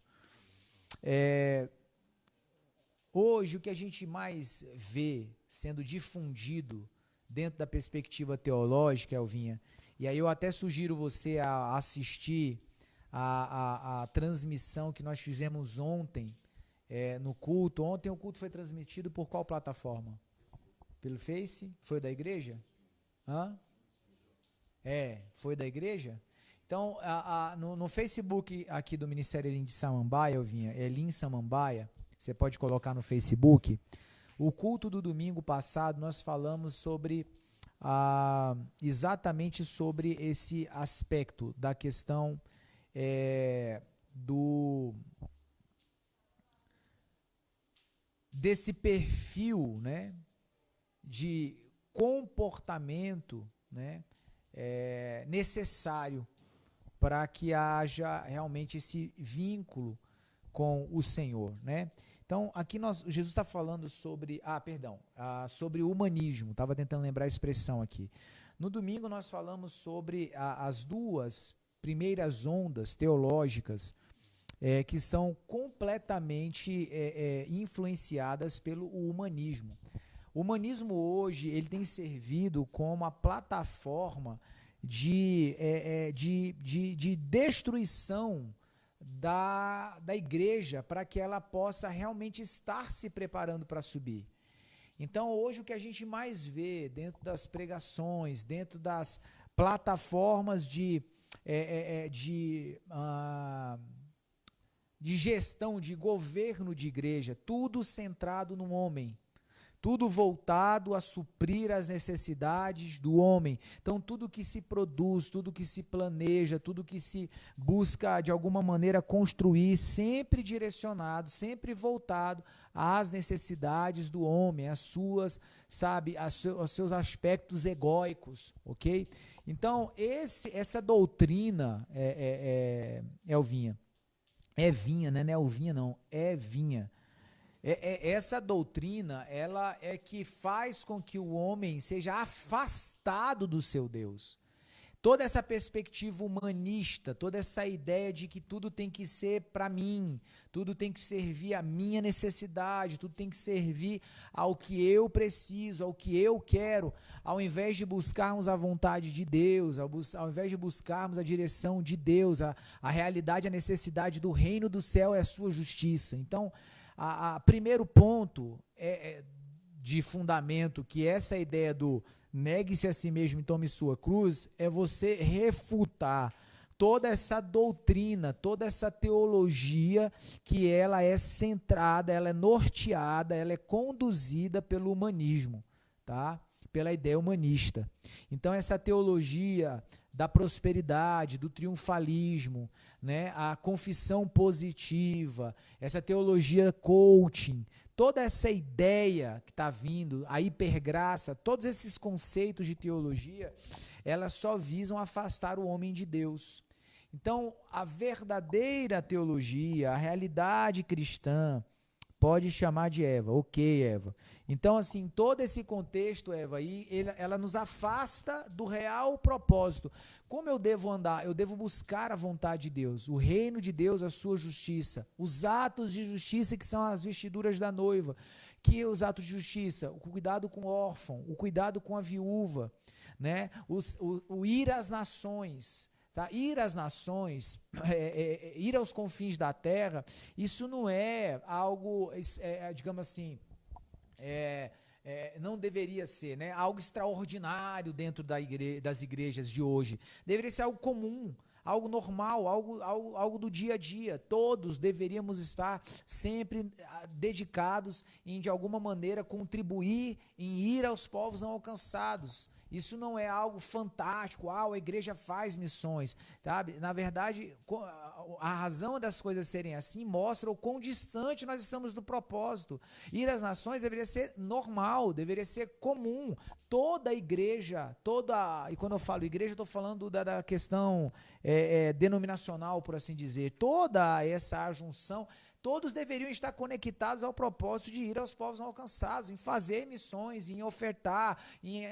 Speaker 1: Hoje, o que a gente mais vê sendo difundido dentro da perspectiva teológica, Elvinha, e aí eu até sugiro você a assistir a transmissão que nós fizemos ontem no culto. Ontem o culto foi transmitido por qual plataforma? Pelo Face? Foi da igreja? Hã? Foi da igreja? Então, no Facebook aqui do Ministério Elim de Samambaia, Elim Samambaia, você pode colocar no Facebook. O culto do domingo passado, nós falamos sobre exatamente sobre esse aspecto da questão desse perfil, né, de comportamento, né, necessário para que haja realmente esse vínculo com o Senhor, né? Então, aqui Jesus está falando sobre, sobre o humanismo. Estava tentando lembrar a expressão aqui. No domingo nós falamos sobre as duas primeiras ondas teológicas que são completamente influenciadas pelo humanismo. O humanismo hoje ele tem servido como a plataforma de destruição da igreja para que ela possa realmente estar se preparando para subir. Então, hoje o que a gente mais vê dentro das pregações, dentro das plataformas de gestão, de governo de igreja, tudo centrado no homem. Tudo voltado a suprir as necessidades do homem. Então, tudo que se produz, tudo que se planeja, tudo que se busca, de alguma maneira, construir, sempre direcionado, sempre voltado às necessidades do homem, às suas, aos seus aspectos egóicos, ok? Então, essa doutrina, Elvinha, é vinha, né? Não é Elvinha, não, é vinha. Essa doutrina, ela é que faz com que o homem seja afastado do seu Deus. Toda essa perspectiva humanista, toda essa ideia de que tudo tem que ser para mim, tudo tem que servir à minha necessidade, tudo tem que servir ao que eu preciso, ao que eu quero, ao invés de buscarmos a vontade de Deus, ao invés de buscarmos a direção de Deus, a realidade, a necessidade do reino do céu é a sua justiça. Então, primeiro ponto de fundamento, que essa ideia do negue-se a si mesmo e tome sua cruz, é você refutar toda essa doutrina, toda essa teologia que ela é centrada, ela é norteada, ela é conduzida pelo humanismo, tá? Pela ideia humanista. Então, essa teologia da prosperidade, do triunfalismo, né, a confissão positiva, essa teologia coaching, toda essa ideia que está vindo, a hipergraça, todos esses conceitos de teologia, elas só visam afastar o homem de Deus. Então, a verdadeira teologia, a realidade cristã, pode chamar de Eva, ok, Eva. Então, assim, todo esse contexto, Eva, aí, ela nos afasta do real propósito. Como eu devo andar? Eu devo buscar a vontade de Deus, o reino de Deus, a sua justiça, os atos de justiça que são as vestiduras da noiva. Que os atos de justiça? O cuidado com o órfão, o cuidado com a viúva, né? O ir às nações. Tá? Ir às nações, ir aos confins da terra, isso não é algo, digamos assim, não deveria ser, né, algo extraordinário dentro das igrejas de hoje. Deveria ser algo comum, algo normal, algo do dia a dia. Todos deveríamos estar sempre dedicados em, de alguma maneira, contribuir em ir aos povos não alcançados. Isso não é algo fantástico, a igreja faz missões, sabe? Na verdade, a razão das coisas serem assim mostra o quão distante nós estamos do propósito. Ir às nações deveria ser normal, deveria ser comum. Toda a igreja, e quando eu falo igreja, eu estou falando da questão denominacional, por assim dizer, toda essa ajunção, todos deveriam estar conectados ao propósito de ir aos povos não alcançados, em fazer missões, em ofertar, em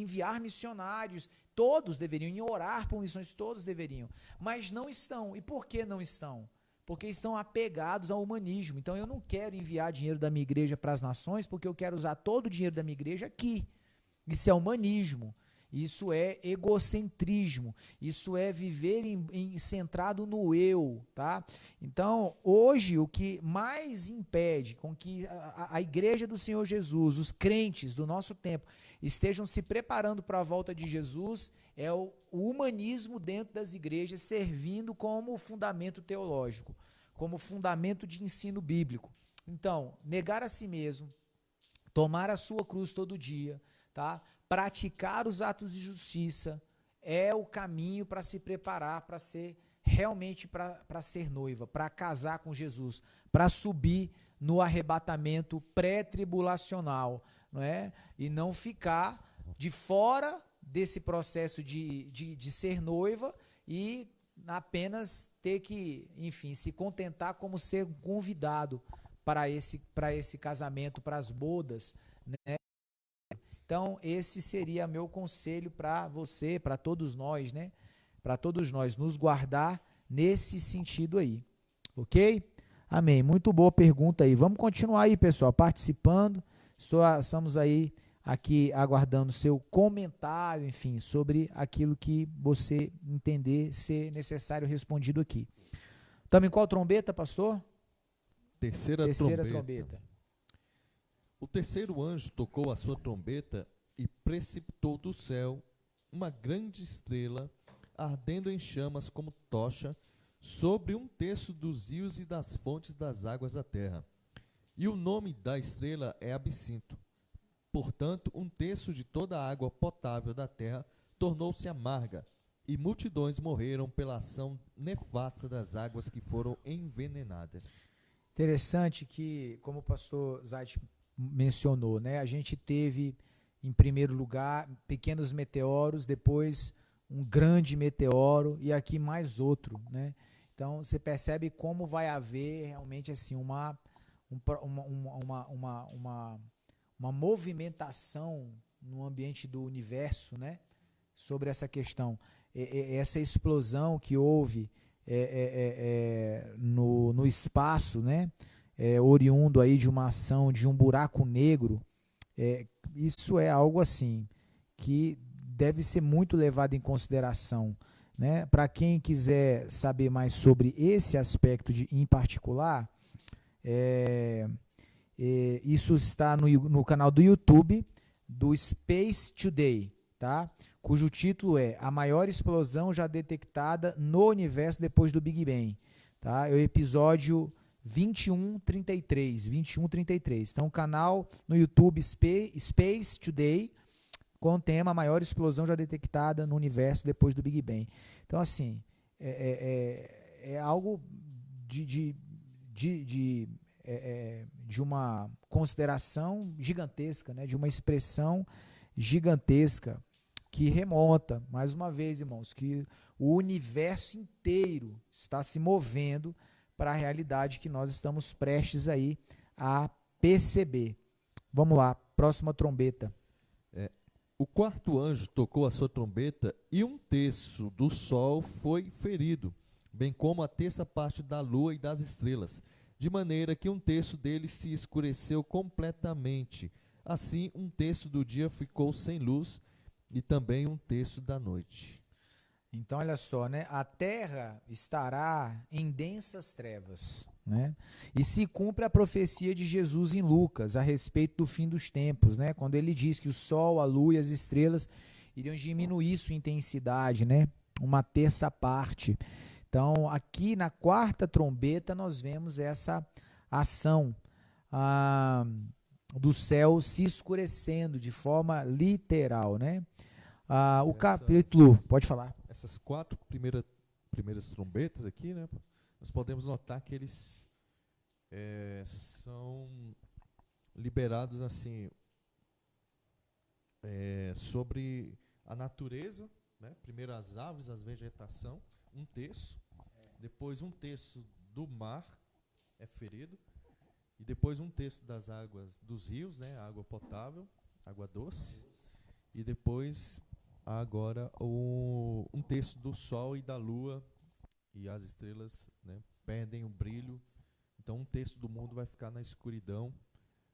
Speaker 1: enviar missionários. Todos deveriam, em orar por missões, todos deveriam. Mas não estão. E por que não estão? Porque estão apegados ao humanismo. Então eu não quero enviar dinheiro da minha igreja para as nações, porque eu quero usar todo o dinheiro da minha igreja aqui. Isso é humanismo. Isso é egocentrismo, isso é viver centrado no eu, tá? Então, hoje, o que mais impede com que a igreja do Senhor Jesus, os crentes do nosso tempo, estejam se preparando para a volta de Jesus é o humanismo dentro das igrejas servindo como fundamento teológico, como fundamento de ensino bíblico. Então, negar a si mesmo, tomar a sua cruz todo dia, tá? Praticar os atos de justiça é o caminho para se preparar para ser realmente para ser noiva, para casar com Jesus, para subir no arrebatamento pré-tribulacional, não é? E não ficar de fora desse processo de ser noiva e apenas ter que, enfim, se contentar como ser um convidado para esse casamento, para as bodas, né? Então, esse seria meu conselho para você, para todos nós, né? Para todos nós, nos guardar nesse sentido aí. Ok? Amém. Muito boa pergunta aí. Vamos continuar aí, pessoal, participando. Estamos aí aqui aguardando seu comentário, enfim, sobre aquilo que você entender ser necessário respondido aqui. Estamos em qual trombeta, pastor?
Speaker 2: Terceira
Speaker 1: trombeta.
Speaker 2: O terceiro anjo tocou a sua trombeta e precipitou do céu uma grande estrela, ardendo em chamas como tocha, sobre um terço dos rios e das fontes das águas da terra. E o nome da estrela é Absinto. Portanto, um terço de toda a água potável da terra tornou-se amarga, e multidões morreram pela ação nefasta das águas que foram envenenadas.
Speaker 1: Interessante que, como o pastor Zait mencionou, né, a gente teve, em primeiro lugar, pequenos meteoros, depois um grande meteoro e aqui mais outro, né? Então, você percebe como vai haver realmente assim uma movimentação no ambiente do universo, né? Sobre essa questão. Essa explosão que houve no espaço, né? Oriundo aí de uma ação de um buraco negro, isso é algo assim que deve ser muito levado em consideração, né? Para quem quiser saber mais sobre esse aspecto em particular, isso está no canal do YouTube do Space Today, tá? Cujo título é A Maior Explosão Já Detectada no Universo Depois do Big Bang. Tá? É o episódio 2133. Então, o canal no YouTube Space Today, com o tema A Maior Explosão Já Detectada no Universo Depois do Big Bang. Então, assim, é algo de uma consideração gigantesca, né? De uma expressão gigantesca que remonta, mais uma vez, irmãos, que o universo inteiro está se movendo para a realidade que nós estamos prestes aí a perceber. Vamos lá, próxima trombeta.
Speaker 2: O quarto anjo tocou a sua trombeta e um terço do sol foi ferido, bem como a terça parte da lua e das estrelas, de maneira que um terço deles se escureceu completamente. Assim, um terço do dia ficou sem luz e também um terço da noite.
Speaker 1: Então, olha só, né? A terra estará em densas trevas, né? E se cumpre a profecia de Jesus em Lucas a respeito do fim dos tempos, né? Quando ele diz que o sol, a lua e as estrelas iriam diminuir sua intensidade, né? Uma terça parte. Então, aqui na quarta trombeta, nós vemos essa ação do céu se escurecendo de forma literal, né? O capítulo, pode falar.
Speaker 2: Essas quatro primeiras trombetas aqui, né? Nós podemos notar que eles são liberados assim sobre a natureza, né? Primeiro as aves, as vegetação, um terço, depois um terço do mar é ferido, e depois um terço das águas dos rios, né? Água potável, água doce, e depois agora um terço do sol e da lua e as estrelas, né? Perdem o brilho. Então um terço do mundo vai ficar na escuridão,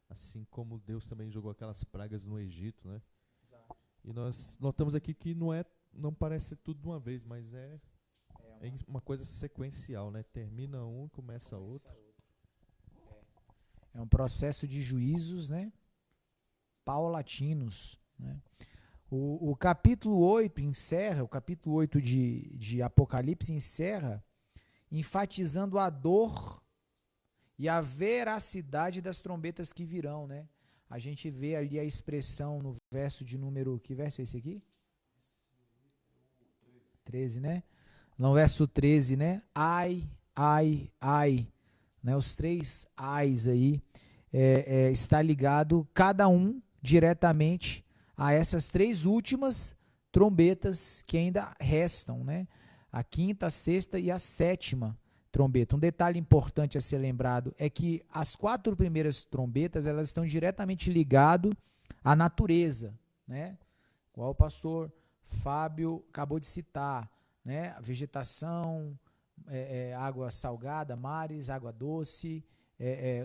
Speaker 2: assim como Deus também jogou aquelas pragas no Egito, né? E nós notamos aqui que não parece ser tudo de uma vez, mas é uma coisa sequencial, né? Termina um, começa outro.
Speaker 1: É um processo de juízos, né, paulatinos, né? O capítulo 8 encerra, o capítulo 8 de Apocalipse encerra enfatizando a dor e a veracidade das trombetas que virão, né? A gente vê ali a expressão no verso de número... Que verso é esse aqui? 13, né? No verso 13, né? Ai, ai, ai. Né? Os 3 ais aí está ligado cada um diretamente a essas 3 últimas trombetas que ainda restam, né? A 5ª, a 6ª e a 7ª trombeta. Um detalhe importante a ser lembrado é que as 4 primeiras trombetas, elas estão diretamente ligadas à natureza, né? Igual o pastor Fábio acabou de citar, né? A vegetação, água salgada, mares, água doce,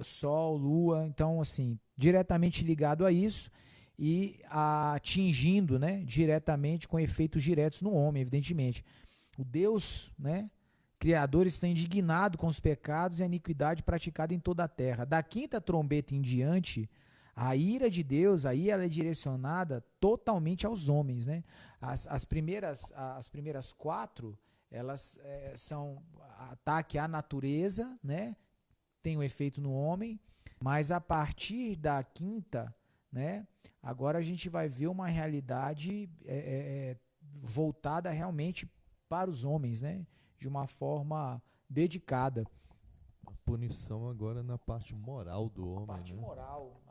Speaker 1: sol, lua. Então, assim, diretamente ligado a isso e atingindo, né, diretamente, com efeitos diretos no homem, evidentemente. O Deus, né, Criador, está indignado com os pecados e a iniquidade praticada em toda a terra. Da 5ª trombeta em diante, a ira de Deus, aí ela é direcionada totalmente aos homens, né? As primeiras 4, elas são ataque à natureza, né? Tem um efeito no homem, mas a partir da 5ª, né? Agora a gente vai ver uma realidade voltada realmente para os homens, né? De uma forma dedicada.
Speaker 2: A punição agora na parte moral do homem,
Speaker 1: na parte
Speaker 2: né?
Speaker 1: moral,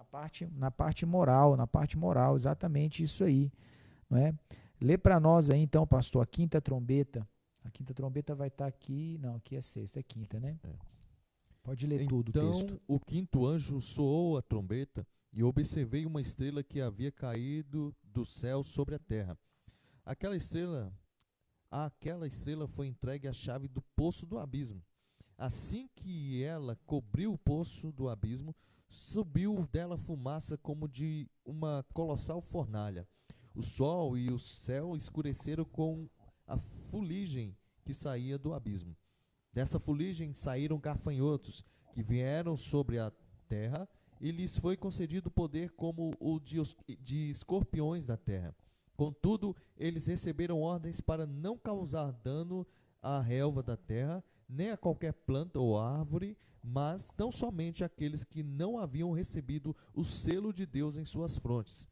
Speaker 1: na parte moral, exatamente isso aí, não é? Lê para nós aí então, pastor, a 5ª trombeta. A 5ª trombeta vai estar aqui, não, aqui é 6ª, é 5ª, né? Pode ler tudo o texto.
Speaker 2: Então o 5º anjo soou a trombeta e observei uma estrela que havia caído do céu sobre a terra. Àquela estrela foi entregue a chave do poço do abismo. Assim que ela cobriu o poço do abismo, subiu dela fumaça como de uma colossal fornalha. O sol e o céu escureceram com a fuligem que saía do abismo. Dessa fuligem saíram gafanhotos, que vieram sobre a terra, e lhes foi concedido poder como o de escorpiões da terra. Contudo, eles receberam ordens para não causar dano à relva da terra, nem a qualquer planta ou árvore, mas tão somente aqueles que não haviam recebido o selo de Deus em suas frontes.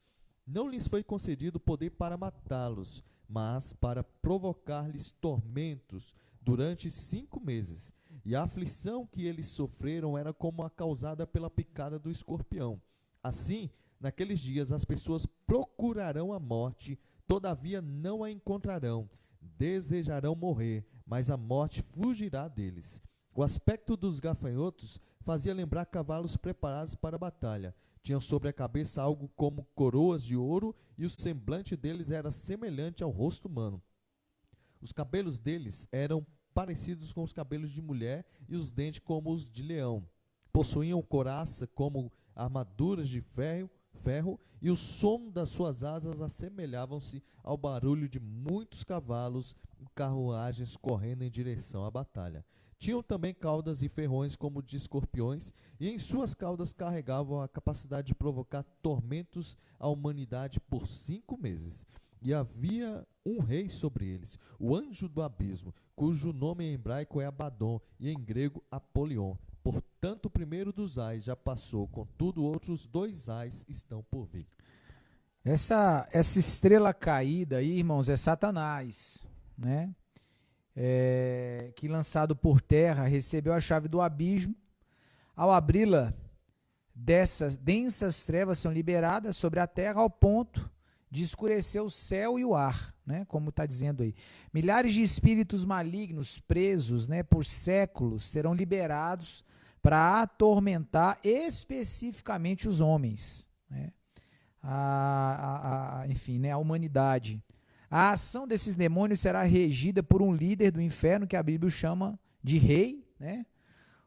Speaker 2: Não lhes foi concedido poder para matá-los, mas para provocar-lhes tormentos durante 5 meses. E a aflição que eles sofreram era como a causada pela picada do escorpião. Assim, naqueles dias as pessoas procurarão a morte, todavia não a encontrarão. Desejarão morrer, mas a morte fugirá deles. O aspecto dos gafanhotos fazia lembrar cavalos preparados para a batalha. Tinham sobre a cabeça algo como coroas de ouro, e o semblante deles era semelhante ao rosto humano. Os cabelos deles eram parecidos com os cabelos de mulher, e os dentes como os de leão. Possuíam couraça como armaduras de ferro, e o som das suas asas assemelhavam-se ao barulho de muitos cavalos em carruagens correndo em direção à batalha. Tinham também caudas e ferrões como de escorpiões, e em suas caudas carregavam a capacidade de provocar tormentos à humanidade por 5 meses. E havia um rei sobre eles, o anjo do abismo, cujo nome em hebraico é Abaddon e em grego Apolion. Portanto, o primeiro dos ais já passou, contudo outros 2 ais estão por vir.
Speaker 1: Essa estrela caída aí, irmãos, é Satanás, né? Que lançado por terra recebeu a chave do abismo. Ao abri-la, dessas densas trevas são liberadas sobre a terra ao ponto de escurecer o céu e o ar, né? Como está dizendo aí. Milhares de espíritos malignos presos, né, por séculos serão liberados para atormentar especificamente os homens, né? Enfim, né, a humanidade. A ação desses demônios será regida por um líder do inferno que a Bíblia chama de rei, né?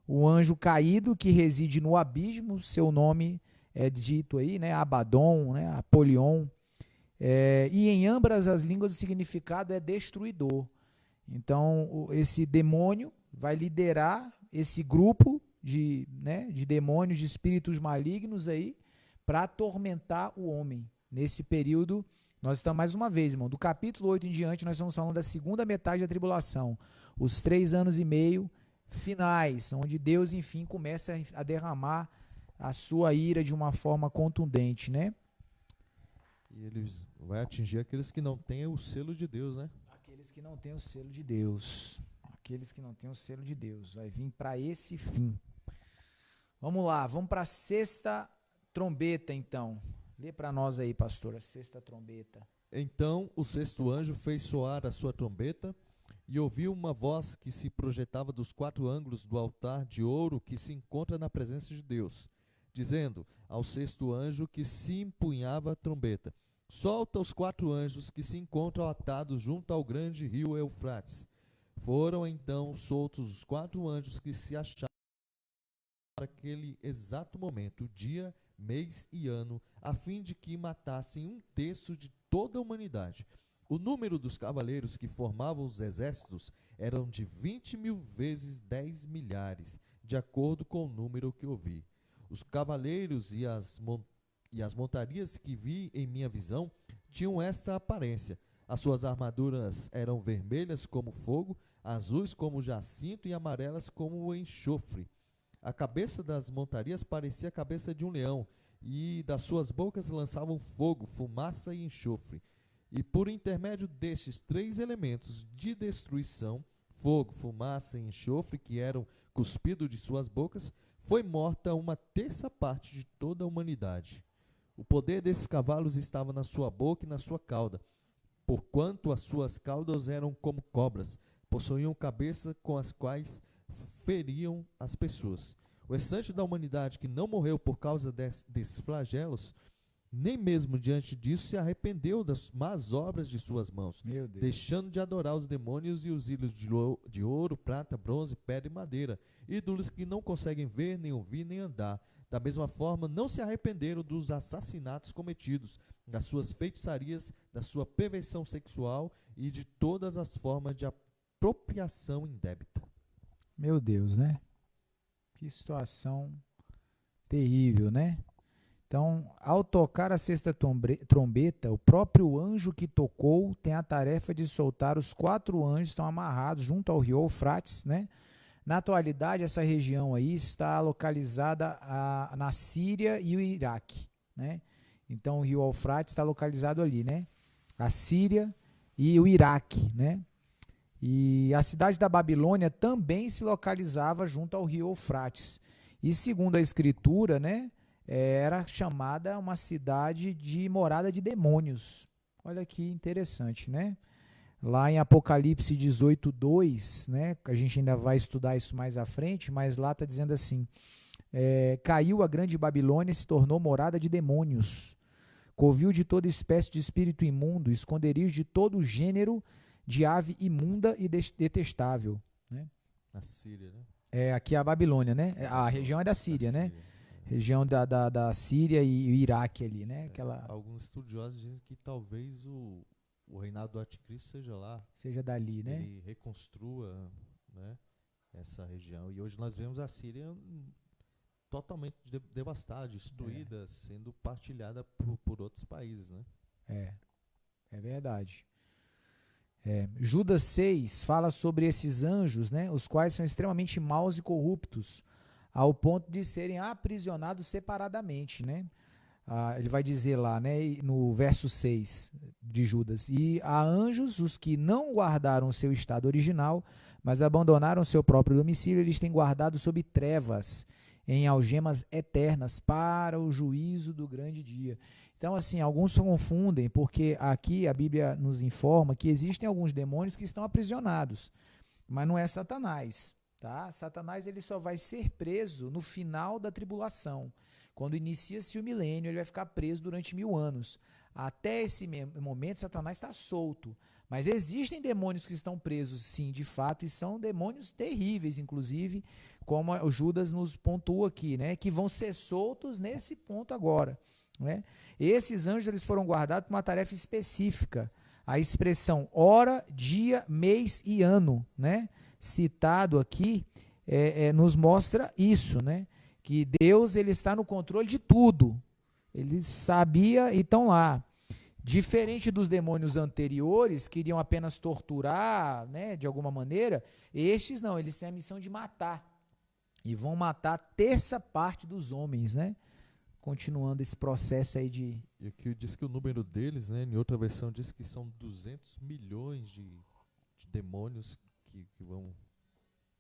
Speaker 1: O anjo caído que reside no abismo, seu nome é dito aí, né? Abaddon, né? Apolion. E em ambas as línguas o significado é destruidor. Então, esse demônio vai liderar esse grupo de demônios, de espíritos malignos aí, para atormentar o homem. Nesse período, nós estamos mais uma vez, irmão, do capítulo 8 em diante, nós estamos falando da segunda metade da tribulação. Os 3 anos e meio finais, onde Deus, enfim, começa a derramar a sua ira de uma forma contundente, né?
Speaker 2: E ele vai atingir aqueles que não têm o selo de Deus, né?
Speaker 1: Aqueles que não têm o selo de Deus. Aqueles que não têm o selo de Deus. Vai vir para esse fim. Vamos lá, vamos para a sexta trombeta, então. Lê para nós aí, pastor, a sexta trombeta.
Speaker 2: Então o sexto anjo fez soar a sua trombeta, e ouviu uma voz que se projetava dos 4 ângulos do altar de ouro que se encontra na presença de Deus, dizendo ao sexto anjo que se empunhava a trombeta: solta os 4 anjos que se encontram atados junto ao grande rio Eufrates. Foram então soltos os 4 anjos que se achavam naquele exato momento, dia, mês e ano, a fim de que matassem 1/3 de toda a humanidade. O número dos cavaleiros que formavam os exércitos eram de 20.000 vezes 10 milhares, de acordo com o número que ouvi. Os cavaleiros e as montarias que vi em minha visão tinham esta aparência. As suas armaduras eram vermelhas como fogo, azuis como jacinto e amarelas como o enxofre. A cabeça das montarias parecia a cabeça de um leão, e das suas bocas lançavam fogo, fumaça e enxofre. E por intermédio destes 3 elementos de destruição, fogo, fumaça e enxofre, que eram cuspidos de suas bocas, foi morta 1/3 parte de toda a humanidade. O poder desses cavalos estava na sua boca e na sua cauda, porquanto as suas caudas eram como cobras, possuíam cabeça com as quais feriam as pessoas. O restante da humanidade que não morreu por causa desses flagelos, nem mesmo diante disso se arrependeu das más obras de suas mãos, deixando de adorar os demônios e os ídolos de ouro, prata, bronze, pedra e madeira, ídolos que não conseguem ver, nem ouvir, nem andar. Da mesma forma, não se arrependeram dos assassinatos cometidos, das suas feitiçarias, da sua perversão sexual e de todas as formas de apropriação indébita.
Speaker 1: Meu Deus, né? Que situação terrível, né? Então, ao tocar a sexta trombeta, o próprio anjo que tocou tem a tarefa de soltar os 4 anjos que estão amarrados junto ao rio Eufrates, né? Na atualidade, essa região aí está localizada na Síria e o Iraque, né? Então, o rio Eufrates está localizado ali, né? A Síria e o Iraque, né? E a cidade da Babilônia também se localizava junto ao rio Eufrates. E segundo a escritura, né? Era chamada uma cidade de morada de demônios. Olha que interessante, né? Lá em Apocalipse 18:2, né? A gente ainda vai estudar isso mais à frente, mas lá está dizendo assim: caiu a grande Babilônia e se tornou morada de demônios, covil de toda espécie de espírito imundo, esconderijo de todo gênero de ave imunda e detestável, né?
Speaker 2: A Síria, né?
Speaker 1: Aqui é a Babilônia, né? A região é da Síria, né? Região da Síria e o Iraque ali, né?
Speaker 2: Alguns estudiosos dizem que talvez o reinado do anticristo seja lá.
Speaker 1: Seja dali, né?
Speaker 2: Ele reconstrua, né, essa região. E hoje nós vemos a Síria totalmente devastada, destruída, sendo partilhada por outros países, né?
Speaker 1: É verdade. Judas 6 fala sobre esses anjos, né? Os quais são extremamente maus e corruptos, ao ponto de serem aprisionados separadamente, né? Ele vai dizer lá, né, no verso 6 de Judas: e há anjos, os que não guardaram o seu estado original, mas abandonaram seu próprio domicílio, eles têm guardado sob trevas, em algemas eternas, para o juízo do grande dia. Então, assim, alguns se confundem, porque aqui a Bíblia nos informa que existem alguns demônios que estão aprisionados, mas não é Satanás, tá? Satanás ele só vai ser preso no final da tribulação. Quando inicia-se o milênio, ele vai ficar preso durante 1000 anos. Até esse momento, Satanás está solto. Mas existem demônios que estão presos, sim, de fato, e são demônios terríveis, inclusive, como o Judas nos pontua aqui, né? Que vão ser soltos nesse ponto agora. né? Esses anjos eles foram guardados para uma tarefa específica. A expressão hora, dia, mês e ano, né, citado aqui, nos mostra isso, né, que Deus ele está no controle de tudo. Ele sabia e estão lá. Diferente dos demônios anteriores, que iriam apenas torturar, né, de alguma maneira, estes não, eles têm a missão de matar. E vão matar a terça parte dos homens, né? Continuando esse processo aí de...
Speaker 2: E aqui diz que o número deles, né, em outra versão diz que são 200 milhões de demônios que vão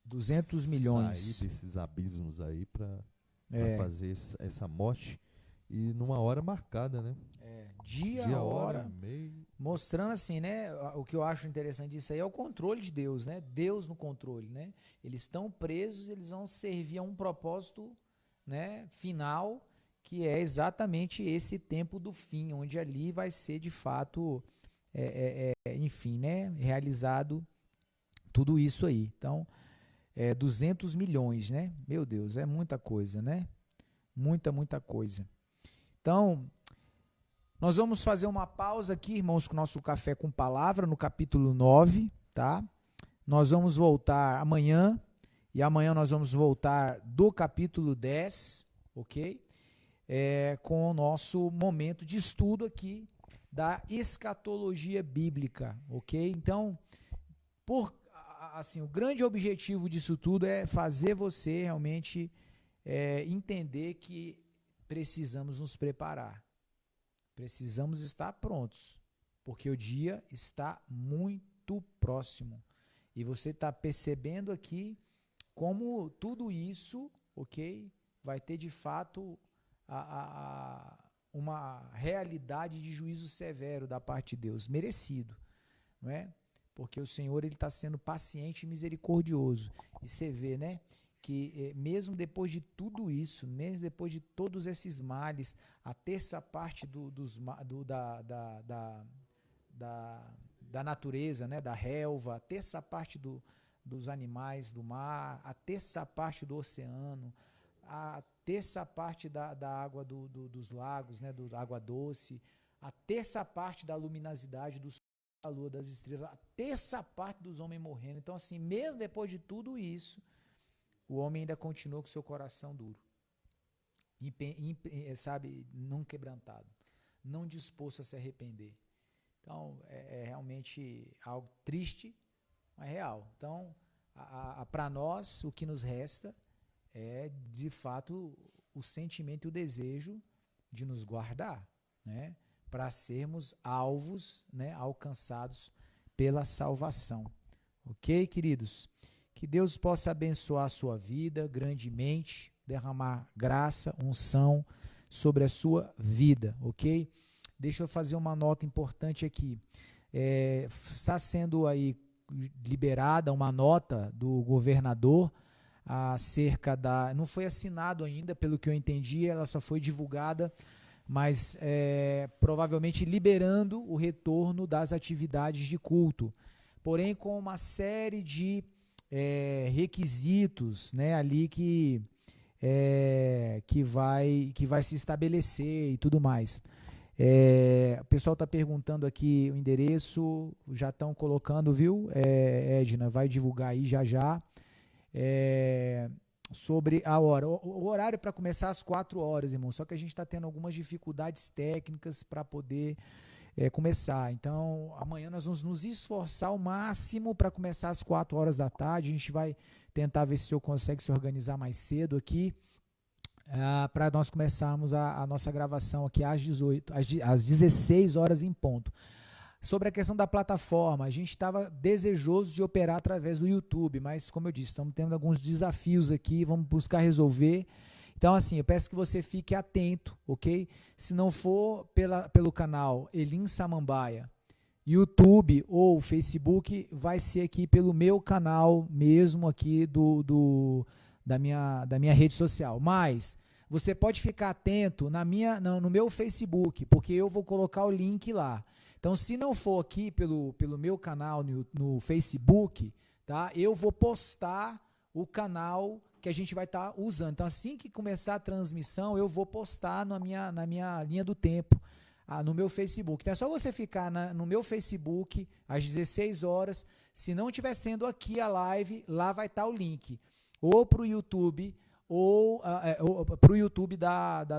Speaker 1: 200 milhões.
Speaker 2: sair desses abismos aí para
Speaker 1: É.
Speaker 2: fazer essa morte. E numa hora marcada, né?
Speaker 1: Dia, hora,
Speaker 2: meio.
Speaker 1: mostrando assim, né? O que eu acho interessante disso aí é o controle de Deus, né? Deus no controle, né? Eles estão presos, eles vão servir a um propósito, né, final, que é exatamente esse tempo do fim, onde ali vai ser de fato, enfim, né, realizado tudo isso aí. Então, 200 milhões, né? Meu Deus, é muita coisa, né? Muita coisa. Então, nós vamos fazer uma pausa aqui, irmãos, com o nosso Café com Palavra, no capítulo 9, tá? Nós vamos voltar amanhã, e amanhã nós vamos voltar do capítulo 10, ok? Com o nosso momento de estudo aqui da escatologia bíblica, ok? Então, assim, o grande objetivo disso tudo é fazer você realmente entender que precisamos nos preparar. Precisamos estar prontos, porque o dia está muito próximo. E você está percebendo aqui como tudo isso, ok, vai ter de fato uma realidade de juízo severo da parte de Deus, merecido, não é? Porque o Senhor ele está sendo paciente e misericordioso. E você vê, né, que mesmo depois de tudo isso, mesmo depois de todos esses males, a terça parte da natureza, né, da relva, a terça parte dos animais do mar, a terça parte do oceano, a terça parte da água dos lagos, né, da água doce, a terça parte da luminosidade do sol, da lua, das estrelas, a terça parte dos homens morrendo. Então, assim, mesmo depois de tudo isso, o homem ainda continua com seu coração duro, sabe, não quebrantado, não disposto a se arrepender. Então, é realmente algo triste, mas real. Então, para nós, o que nos resta é, de fato, o sentimento e o desejo de nos guardar, né, para sermos alvos, né, alcançados pela salvação. Ok, queridos? Que Deus possa abençoar a sua vida grandemente, derramar graça, unção sobre a sua vida, ok? Deixa eu fazer uma nota importante aqui. Está sendo aí liberada uma nota do governador acerca não foi assinado ainda, pelo que eu entendi, ela só foi divulgada, mas provavelmente liberando o retorno das atividades de culto, porém com uma série de requisitos, né, ali que vai se estabelecer e tudo mais. O pessoal está perguntando aqui o endereço, já estão colocando, viu, Edna, vai divulgar aí já. Sobre a hora. O horário para começar às 4 horas, irmão, só que a gente está tendo algumas dificuldades técnicas para poder começar. Então, amanhã nós vamos nos esforçar ao máximo para começar às 4 horas da tarde. A gente vai tentar ver se o senhor consegue se organizar mais cedo aqui, para nós começarmos a nossa gravação aqui às 16 horas em ponto. Sobre a questão da plataforma, a gente estava desejoso de operar através do YouTube, mas, como eu disse, estamos tendo alguns desafios aqui, vamos buscar resolver. Então, assim, eu peço que você fique atento, ok? Se não for pelo canal Elim Samambaia, YouTube ou Facebook, vai ser aqui pelo meu canal mesmo aqui da minha rede social. Mas você pode ficar atento no meu Facebook, porque eu vou colocar o link lá. Então, se não for aqui pelo meu canal no Facebook, tá? Eu vou postar o canal que a gente vai estar usando. Então, assim que começar a transmissão, eu vou postar na minha linha do tempo, no meu Facebook. Então, é só você ficar no meu Facebook, às 16 horas. Se não estiver sendo aqui a live, lá vai estar o link. Ou para o YouTube, ou para o YouTube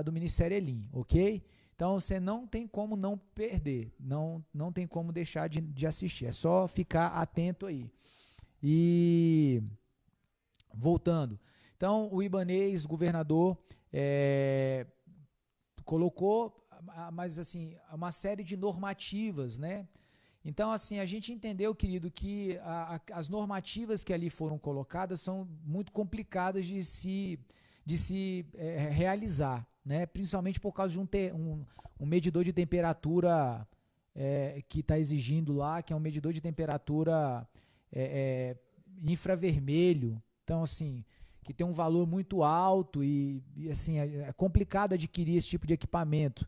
Speaker 1: do Ministério Elim, ok? Então, você não tem como não perder, não tem como deixar de assistir. É só ficar atento aí. E, voltando. Então, o Ibanez, governador, colocou, mas assim, uma série de normativas, né? Então, assim, a gente entendeu, querido, que as normativas que ali foram colocadas são muito complicadas de se realizar, né? Principalmente por causa de um medidor de temperatura que está exigindo lá, que é um medidor de temperatura infravermelho. Então, assim, que tem um valor muito alto e assim, é complicado adquirir esse tipo de equipamento.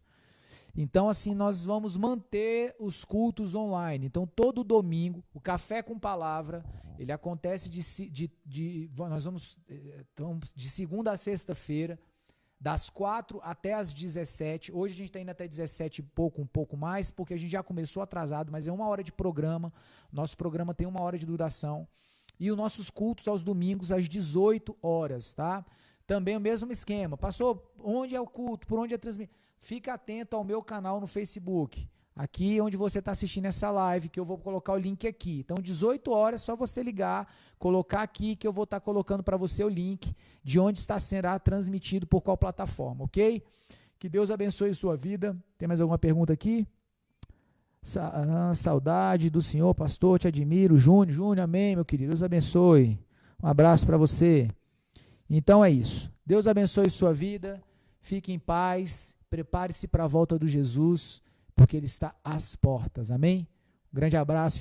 Speaker 1: Então, assim, nós vamos manter os cultos online. Então, todo domingo, o Café com Palavra, ele acontece nós vamos de segunda a sexta-feira, das 4 até as 17. Hoje a gente está indo até 17 e um pouco mais, porque a gente já começou atrasado, mas é 1 hora de programa. Nosso programa tem 1 hora de duração. E os nossos cultos aos domingos, às 18 horas, tá? Também o mesmo esquema. Passou, onde é o culto, por onde é a transmissão? Fica atento ao meu canal no Facebook, aqui onde você está assistindo essa live, que eu vou colocar o link aqui. Então, 18 horas, só você ligar, colocar aqui, que eu vou estar colocando para você o link de onde será transmitido por qual plataforma, ok? Que Deus abençoe sua vida. Tem mais alguma pergunta aqui? Saudade do Senhor, pastor, te admiro. Júnior, amém, meu querido. Deus abençoe. Um abraço para você. Então é isso. Deus abençoe sua vida. Fique em paz. Prepare-se para a volta do Jesus, porque Ele está às portas. Amém? Um grande abraço.